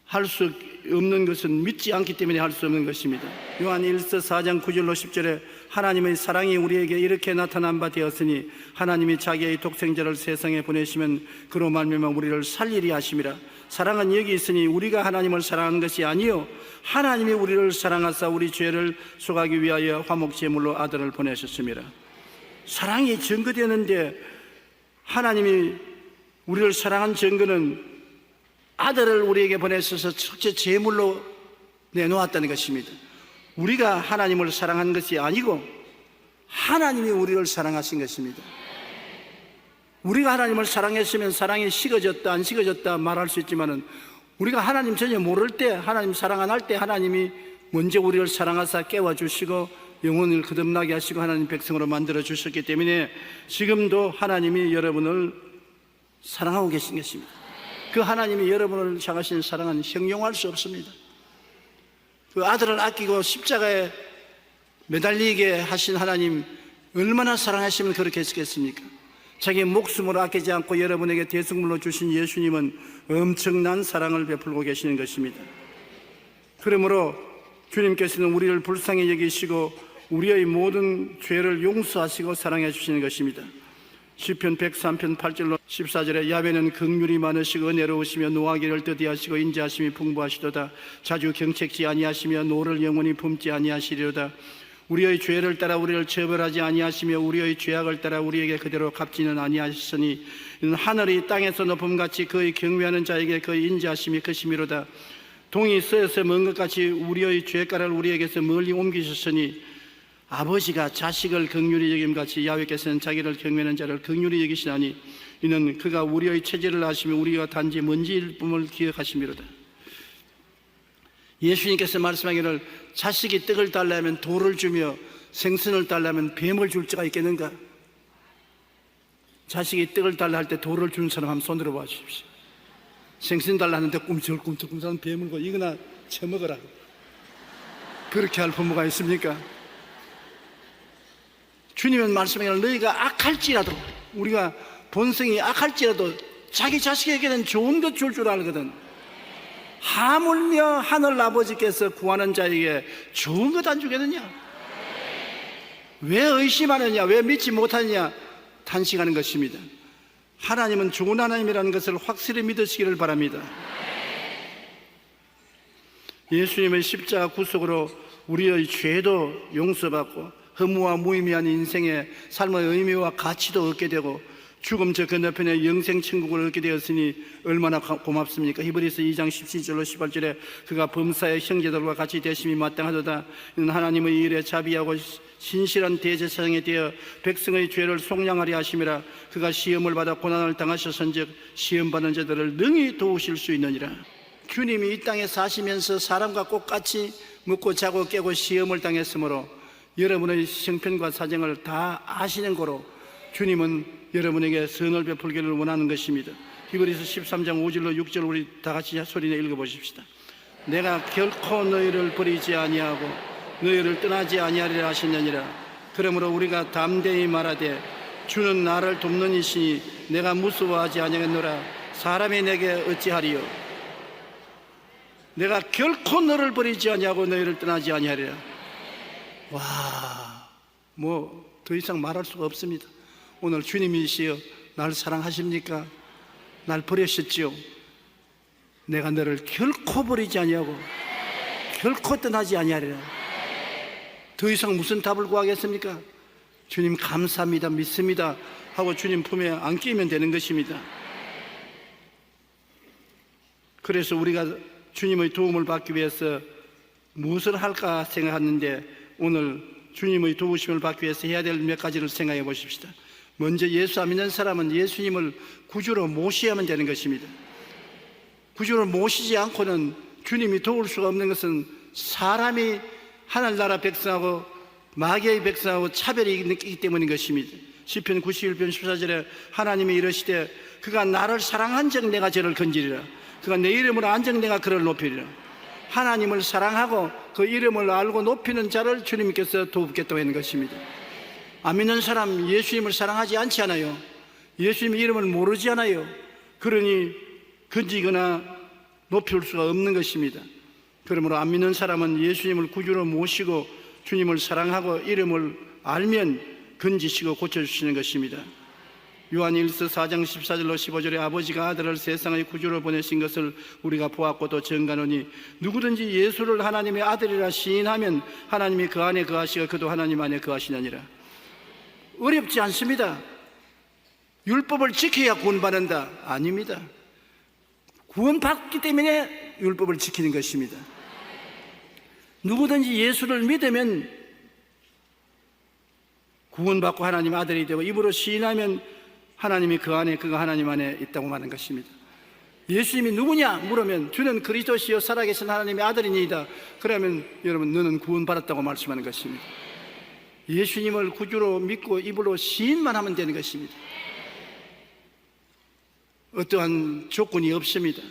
할 수 없는 것은 믿지 않기 때문에 할 수 없는 것입니다. 요한 1서 4장 9절로 10절에 하나님의 사랑이 우리에게 이렇게 나타난 바 되었으니 하나님이 자기의 독생자를 세상에 보내시면 그로 말미암아 우리를 살리리 하심이라. 사랑은 여기 있으니 우리가 하나님을 사랑하는 것이 아니요 하나님이 우리를 사랑하사 우리 죄를 속하기 위하여 화목제물로 아들을 보내셨습니다. 사랑이 증거되는데 하나님이 우리를 사랑한 증거는 아들을 우리에게 보내셔서 첫째 제물로 내놓았다는 것입니다. 우리가 하나님을 사랑한 것이 아니고 하나님이 우리를 사랑하신 것입니다. 우리가 하나님을 사랑했으면 사랑이 식어졌다 안 식어졌다 말할 수 있지만은 우리가 하나님 전혀 모를 때 하나님 사랑 안 할 때 하나님이 먼저 우리를 사랑하사 깨워주시고 영혼을 거듭나게 하시고 하나님 백성으로 만들어 주셨기 때문에 지금도 하나님이 여러분을 사랑하고 계신 것입니다. 그 하나님이 여러분을 향하신 사랑은 형용할 수 없습니다. 그 아들을 아끼고 십자가에 매달리게 하신 하나님 얼마나 사랑하시면 그렇게 했겠습니까? 자기 목숨을 아끼지 않고 여러분에게 대승물로 주신 예수님은 엄청난 사랑을 베풀고 계시는 것입니다. 그러므로 주님께서는 우리를 불쌍히 여기시고 우리의 모든 죄를 용서하시고 사랑해 주시는 것입니다. 시편 103편 8절로 14절에 야훼는 긍휼이 많으시고 은혜로우시며 노하기를 더디하시고 인자하심이 풍부하시도다. 자주 경책지 아니하시며 노를 영원히 품지 아니하시리로다. 우리의 죄를 따라 우리를 처벌하지 아니하시며 우리의 죄악을 따라 우리에게 그대로 갚지는 아니하시니 하늘이 땅에서 높음같이 그의 경외하는 자에게 그의 인자하심이 크심이로다. 동이 서에서 먼 것 같이 우리의 죄가를 우리에게서 멀리 옮기셨으니 아버지가 자식을 긍휼히 여김같이 야훼께서는 자기를 경외하는 자를 긍휼히 여기시나니 이는 그가 우리의 체질을 아시며 우리가 단지 먼지일 뿐을 기억하심이로다. 예수님께서 말씀하기를 자식이 떡을 달라면 돌을 주며 생선을 달라면 뱀을 줄 자가 있겠는가? 자식이 떡을 달라 할 때 돌을 주는 사람 한번 손 들어봐 주십시오. 생선 달라 하는데 꿈틀꿈틀 뱀을 고 이거나 처먹으라. 그렇게 할 부모가 있습니까? 주님은 말씀하기를 너희가 악할지라도 우리가 본성이 악할지라도 자기 자식에게는 좋은 것 줄 줄 알거든. 하물며 하늘 아버지께서 구하는 자에게 좋은 것 안 주겠느냐? 왜 의심하느냐? 왜 믿지 못하느냐? 탄식하는 것입니다. 하나님은 좋은 하나님이라는 것을 확실히 믿으시기를 바랍니다. 예수님의 십자가 구속으로 우리의 죄도 용서받고 허무와 무의미한 인생의 삶의 의미와 가치도 얻게 되고 죽음 저 건너편에 영생 천국을 얻게 되었으니 얼마나 고맙습니까? 히브리서 2장 17절로 18절에 그가 범사의 형제들과 같이 되심이 마땅하도다. 이는 하나님의 일에 자비하고 신실한 대제사장이 되어 백성의 죄를 속량하려 하심이라. 그가 시험을 받아 고난을 당하셨은즉 시험받는 자들을 능히 도우실 수 있느니라. 주님이 이 땅에 사시면서 사람과 똑같이 먹고 자고 깨고 시험을 당했으므로 여러분의 형편과 사정을 다 아시는 거로 주님은 여러분에게 선을 베풀기를 원하는 것입니다. 히브리서 13장 5절로 6절 우리 다 같이 소리내 읽어보십시다. 내가 결코 너희를 버리지 아니하고 너희를 떠나지 아니하리라 하시느니라. 그러므로 우리가 담대히 말하되 주는 나를 돕는 이시니 내가 무서워하지 아니하겠노라. 사람이 내게 어찌하리요. 내가 결코 너를 버리지 아니하고 너희를 떠나지 아니하리라. 와, 뭐 더 이상 말할 수가 없습니다. 오늘 주님이시여 날 사랑하십니까? 날 버리셨지요? 내가 너를 결코 버리지 아니하고 결코 떠나지 아니하리라. 더 이상 무슨 답을 구하겠습니까? 주님 감사합니다, 믿습니다 하고 주님 품에 안기면 되는 것입니다. 그래서 우리가 주님의 도움을 받기 위해서 무엇을 할까 생각하는데, 오늘 주님의 도우심을 받기 위해서 해야 될 몇 가지를 생각해 보십시다. 먼저 예수 안 믿는 사람은 예수님을 구주로 모셔야만 되는 것입니다. 구주로 모시지 않고는 주님이 도울 수가 없는 것은 사람이 하늘나라 백성하고 마귀의 백성하고 차별이 있기 때문인 것입니다. 시편 91편 14절에 하나님이 이르시되 그가 나를 사랑한 적 내가 저를 건지리라. 그가 내 이름으로 한 적 내가 그를 높이리라. 하나님을 사랑하고 그 이름을 알고 높이는 자를 주님께서 돕겠다고 하는 것입니다. 안 믿는 사람 예수님을 사랑하지 않지 않아요. 예수님의 이름을 모르지 않아요. 그러니 건지거나 높일 수가 없는 것입니다. 그러므로 안 믿는 사람은 예수님을 구주로 모시고 주님을 사랑하고 이름을 알면 건지시고 고쳐주시는 것입니다. 요한일서 4장 14절로 15절에 아버지가 아들을 세상의 구주로 보내신 것을 우리가 보았고 또 증거하노니 누구든지 예수를 하나님의 아들이라 시인하면 하나님이 그 안에 거하시고 그도 하나님 안에 거하시느니라. 어렵지 않습니다. 율법을 지켜야 구원받는다? 아닙니다. 구원받기 때문에 율법을 지키는 것입니다. 누구든지 예수를 믿으면 구원받고 하나님 아들이 되고 입으로 시인하면 하나님이 그 안에 그가 하나님 안에 있다고 말하는 것입니다. 예수님이 누구냐 물으면 주는 그리스도시요 살아계신 하나님의 아들이니이다. 그러면 여러분 너는 구원받았다고 말씀하는 것입니다. 예수님을 구주로 믿고 입으로 시인만 하면 되는 것입니다. 어떠한 조건이 없습니다.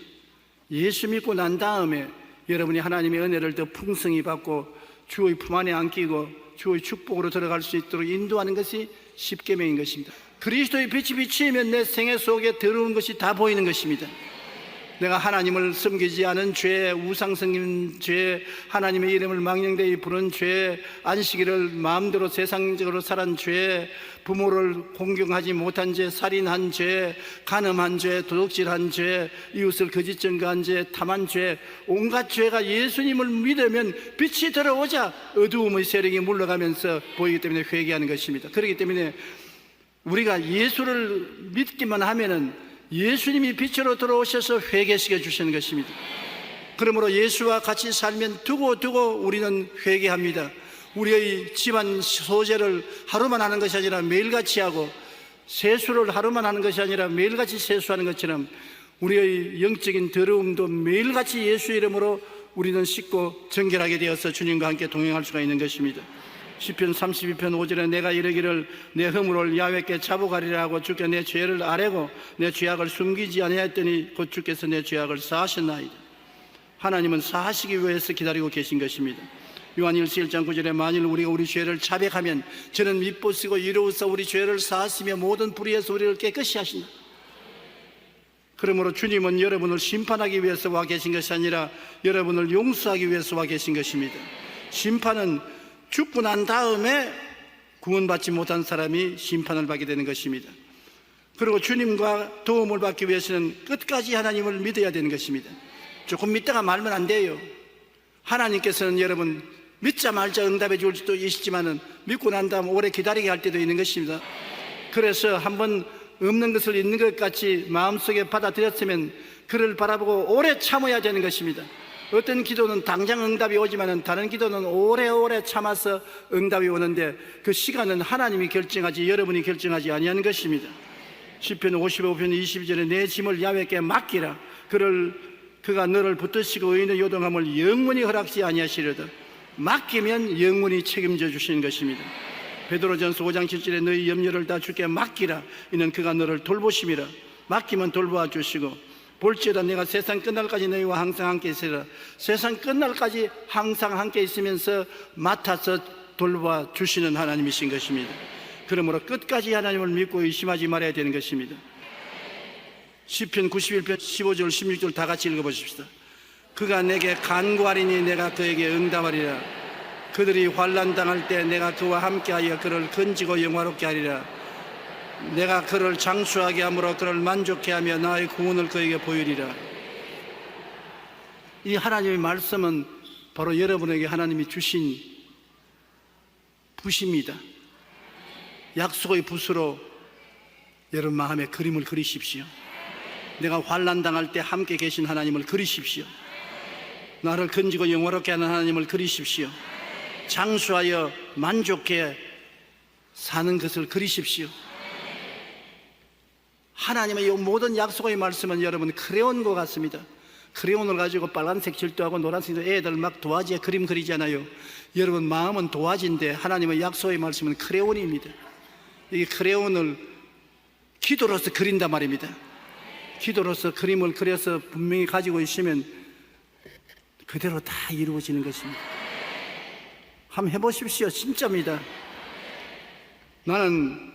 예수 믿고 난 다음에 여러분이 하나님의 은혜를 더 풍성히 받고 주의 품 안에 안기고 주의 축복으로 들어갈 수 있도록 인도하는 것이 십계명인 것입니다. 그리스도의 빛이 비치면 내 생애 속에 더러운 것이 다 보이는 것입니다. 내가 하나님을 섬기지 않은 죄, 우상 섬긴 죄, 하나님의 이름을 망령되이 부른 죄, 안식일을 마음대로 세상적으로 살은 죄, 부모를 공경하지 못한 죄, 살인한 죄, 간음한 죄, 도둑질한 죄, 이웃을 거짓 증거한 죄, 탐한 죄, 온갖 죄가 예수님을 믿으면 빛이 들어오자 어두움의 세력이 물러가면서 보이기 때문에 회개하는 것입니다. 그렇기 때문에 우리가 예수를 믿기만 하면은 예수님이 빛으로 들어오셔서 회개시켜 주시는 것입니다. 그러므로 예수와 같이 살면 두고 우리는 회개합니다. 우리의 집안 소재를 하루만 하는 것이 아니라 매일같이 하고, 세수를 하루만 하는 것이 아니라 매일같이 세수하는 것처럼 우리의 영적인 더러움도 매일같이 예수 이름으로 우리는 씻고 정결하게 되어서 주님과 함께 동행할 수가 있는 것입니다. 시편 32편 5절에 내가 이르기를 내 허물을 야훼께 자복하리라 하고 주께 내 죄를 아뢰고 내 죄악을 숨기지 아니하였더니 곧 주께서 내 죄악을 사하셨나이다. 하나님은 사하시기 위해서 기다리고 계신 것입니다. 요한일서 1장 9절에 만일 우리가 우리 죄를 자백하면 저는 미쁘시고 이로써 우리 죄를 사하시며 모든 불의에서 우리를 깨끗이 하신다. 그러므로 주님은 여러분을 심판하기 위해서 와 계신 것이 아니라 여러분을 용서하기 위해서 와 계신 것입니다. 심판은 죽고 난 다음에 구원받지 못한 사람이 심판을 받게 되는 것입니다. 그리고 주님과 도움을 받기 위해서는 끝까지 하나님을 믿어야 되는 것입니다. 조금 믿다가 말면 안 돼요. 하나님께서는 여러분 믿자 말자 응답해 줄 수도 있지만은 믿고 난 다음 오래 기다리게 할 때도 있는 것입니다. 그래서 한번 없는 것을 있는 것 같이 마음속에 받아들였으면 그를 바라보고 오래 참아야 되는 것입니다. 어떤 기도는 당장 응답이 오지만은 다른 기도는 오래오래 참아서 응답이 오는데 그 시간은 하나님이 결정하지 여러분이 결정하지 아니하는 것입니다. 시편 55편 22절에 내 짐을 야훼께 맡기라. 그가 너를 붙드시고 의인의 요동함을 영원히 허락지 아니하시려다. 맡기면 영원히 책임져 주시는 것입니다. 베드로전서 5장 7절에 너희 염려를 다 주께 맡기라. 이는 그가 너를 돌보심이라. 맡기면 돌보아 주시고 볼지어다 내가 세상 끝날까지 너희와 항상 함께 있으리라. 세상 끝날까지 항상 함께 있으면서 맡아서 돌보아 주시는 하나님이신 것입니다. 그러므로 끝까지 하나님을 믿고 의심하지 말아야 되는 것입니다. 시편 91편 15절 16절 다 같이 읽어보십시다. 그가 내게 간구하리니 내가 그에게 응답하리라. 그들이 환난 당할 때 내가 그와 함께하여 그를 건지고 영화롭게 하리라. 내가 그를 장수하게 함으로 그를 만족케 하며 나의 구원을 그에게 보이리라. 이 하나님의 말씀은 바로 여러분에게 하나님이 주신 붓입니다. 약속의 붓으로 여러분 마음에 그림을 그리십시오. 내가 환난 당할 때 함께 계신 하나님을 그리십시오. 나를 건지고 영화롭게 하는 하나님을 그리십시오. 장수하여 만족해 사는 것을 그리십시오. 하나님의 이 모든 약속의 말씀은 여러분 크레온과 같습니다. 크레온을 가지고 빨간색 질도하고 노란색 애들 막 도화지에 그림 그리잖아요. 여러분 마음은 도화지인데 하나님의 약속의 말씀은 크레온입니다. 이 크레온을 기도로서 그린단 말입니다. 기도로서 그림을 그려서 분명히 가지고 있으면 그대로 다 이루어지는 것입니다. 한번 해보십시오. 진짜입니다. 나는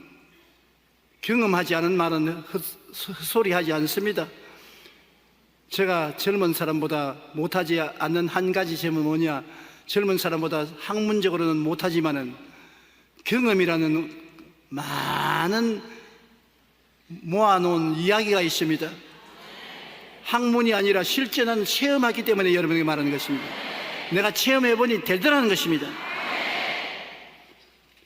경험하지 않은 말은 헛소리하지 않습니다. 제가 젊은 사람보다 못하지 않는 한 가지 점은 뭐냐? 젊은 사람보다 학문적으로는 못하지만은 경험이라는 많은 모아놓은 이야기가 있습니다. 학문이 아니라 실제는 체험하기 때문에 여러분에게 말하는 것입니다. 내가 체험해보니 되더라는 것입니다.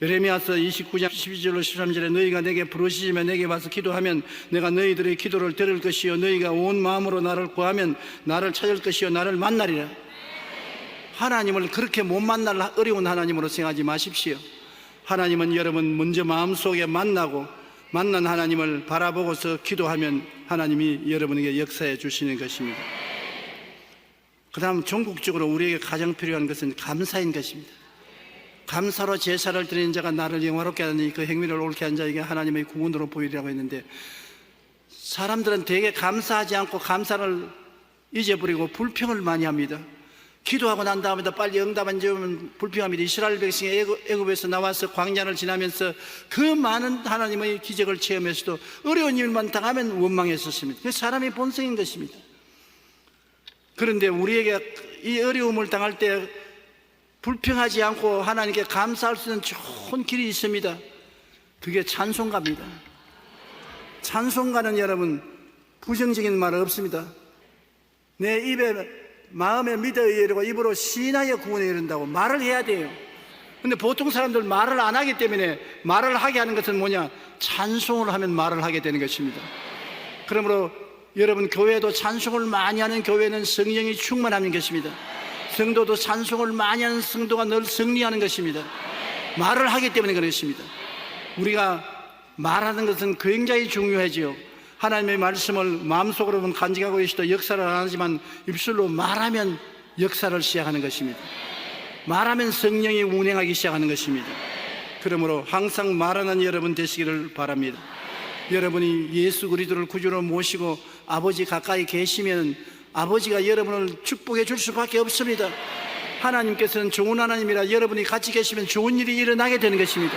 예레미야서 29장 12절로 13절에 너희가 내게 부르시면 내게 와서 기도하면 내가 너희들의 기도를 들을 것이요 너희가 온 마음으로 나를 구하면 나를 찾을 것이요 나를 만나리라. 하나님을 그렇게 못 만날 어려운 하나님으로 생각하지 마십시오. 하나님은 여러분 먼저 마음속에 만나고 만난 하나님을 바라보고서 기도하면 하나님이 여러분에게 역사해 주시는 것입니다. 그 다음 전국적으로 우리에게 가장 필요한 것은 감사인 것입니다. 감사로 제사를 드리는 자가 나를 영화롭게 하느니 그 행위를 옳게 한 자에게 하나님의 구원으로 보이리라고 했는데, 사람들은 되게 감사하지 않고 감사를 잊어버리고 불평을 많이 합니다. 기도하고 난 다음에 빨리 응답 안 주면 불평합니다. 이스라엘 백성이 애굽에서 나와서 광야를 지나면서 그 많은 하나님의 기적을 체험했어도 어려운 일만 당하면 원망했었습니다. 그게 사람의 본성인 것입니다. 그런데 우리에게 이 어려움을 당할 때 불평하지 않고 하나님께 감사할 수 있는 좋은 길이 있습니다. 그게 찬송가입니다. 찬송가는 여러분 부정적인 말 없습니다. 내 입에 마음에 믿어 이르고 입으로 신하여 구원에 이른다고 말을 해야 돼요. 근데 보통 사람들 말을 안 하기 때문에 말을 하게 하는 것은 뭐냐? 찬송을 하면 말을 하게 되는 것입니다. 그러므로 여러분 교회도 찬송을 많이 하는 교회는 성령이 충만하는 것입니다. 성도도 찬송을 많이 하는 성도가 늘 승리하는 것입니다. 말을 하기 때문에 그렇습니다. 우리가 말하는 것은 굉장히 중요하지요. 하나님의 말씀을 마음속으로는 간직하고 있어도 역사를 안 하지만 입술로 말하면 역사를 시작하는 것입니다. 말하면 성령이 운행하기 시작하는 것입니다. 그러므로 항상 말하는 여러분 되시기를 바랍니다. 여러분이 예수 그리스도를 구주로 모시고 아버지 가까이 계시면 아버지가 여러분을 축복해 줄 수밖에 없습니다. 하나님께서는 좋은 하나님이라 여러분이 같이 계시면 좋은 일이 일어나게 되는 것입니다.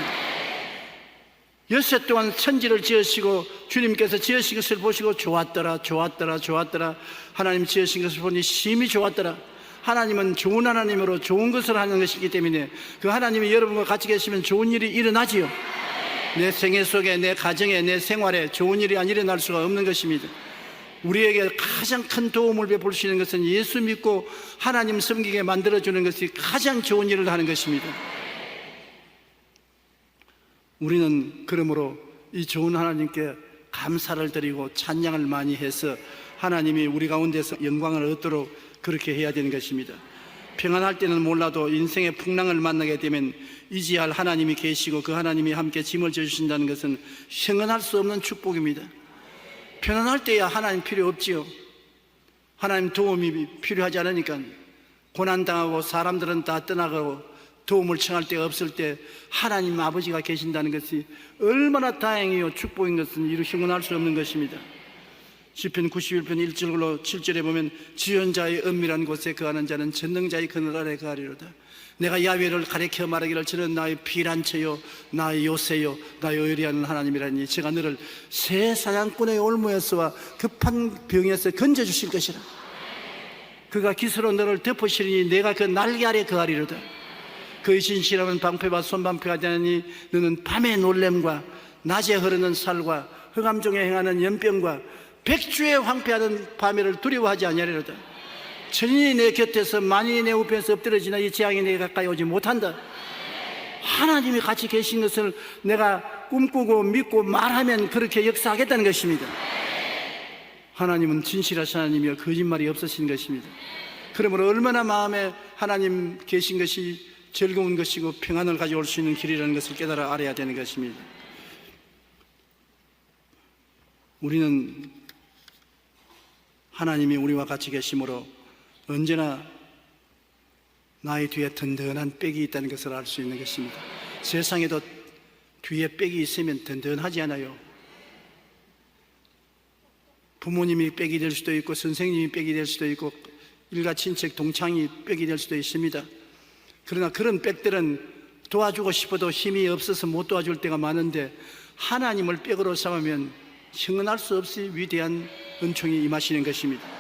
엿새 동안 천지를 지으시고 주님께서 지으신 것을 보시고 좋았더라 좋았더라 좋았더라, 하나님 지으신 것을 보니 심히 좋았더라. 하나님은 좋은 하나님으로 좋은 것을 하는 것이기 때문에 그 하나님이 여러분과 같이 계시면 좋은 일이 일어나지요. 내 생애 속에, 내 가정에, 내 생활에 좋은 일이 안 일어날 수가 없는 것입니다. 우리에게 가장 큰 도움을 베풀 수 있는 것은 예수 믿고 하나님 섬기게 만들어주는 것이 가장 좋은 일을 하는 것입니다. 우리는 그러므로 이 좋은 하나님께 감사를 드리고 찬양을 많이 해서 하나님이 우리 가운데서 영광을 얻도록 그렇게 해야 되는 것입니다. 평안할 때는 몰라도 인생의 풍랑을 만나게 되면 의지할 하나님이 계시고 그 하나님이 함께 짐을 져주신다는 것은 형언할 수 없는 축복입니다. 편안할 때야 하나님 필요 없지요. 하나님 도움이 필요하지 않으니까 고난당하고 사람들은 다 떠나가고 도움을 청할 데가 없을 때 하나님 아버지가 계신다는 것이 얼마나 다행이요 축복인 것은 이루 형언할 수 없는 것입니다. 시편 91편 1절로 7절에 보면 지연자의 은밀한 곳에 거하는 자는 전능자의 그늘 아래 거하리로다. 내가 야훼를 가리켜 말하기를 저는 나의 피난처요 나의 요새요 나의 의리하는 하나님이라니 제가 너를 새 사냥꾼의 올무에서와 급한 병에서 건져주실 것이라. 그가 깃으로 너를 덮으시리니 내가 그 날개 아래 거하리로다. 그의 진실함은 방패와 손방패가 되느니 너는 밤의 놀램과 낮에 흐르는 살과 흑암 중에 행하는 연병과 백주에 황폐하는 밤에를 두려워하지 아니하리로다. 천인이 내 곁에서 만인이 내 우편에서 엎드러지나 이 재앙이 내게 가까이 오지 못한다. 하나님이 같이 계신 것을 내가 꿈꾸고 믿고 말하면 그렇게 역사하겠다는 것입니다. 하나님은 진실하신 하나님이여 거짓말이 없으신 것입니다. 그러므로 얼마나 마음에 하나님 계신 것이 즐거운 것이고 평안을 가져올 수 있는 길이라는 것을 깨달아 알아야 되는 것입니다. 우리는 하나님이 우리와 같이 계심으로 언제나 나의 뒤에 든든한 백이 있다는 것을 알 수 있는 것입니다. 세상에도 뒤에 백이 있으면 든든하지 않아요. 부모님이 백이 될 수도 있고 선생님이 백이 될 수도 있고 일가 친척 동창이 백이 될 수도 있습니다. 그러나 그런 백들은 도와주고 싶어도 힘이 없어서 못 도와줄 때가 많은데 하나님을 백으로 삼으면 형언할 수 없이 위대한 은총이 임하시는 것입니다.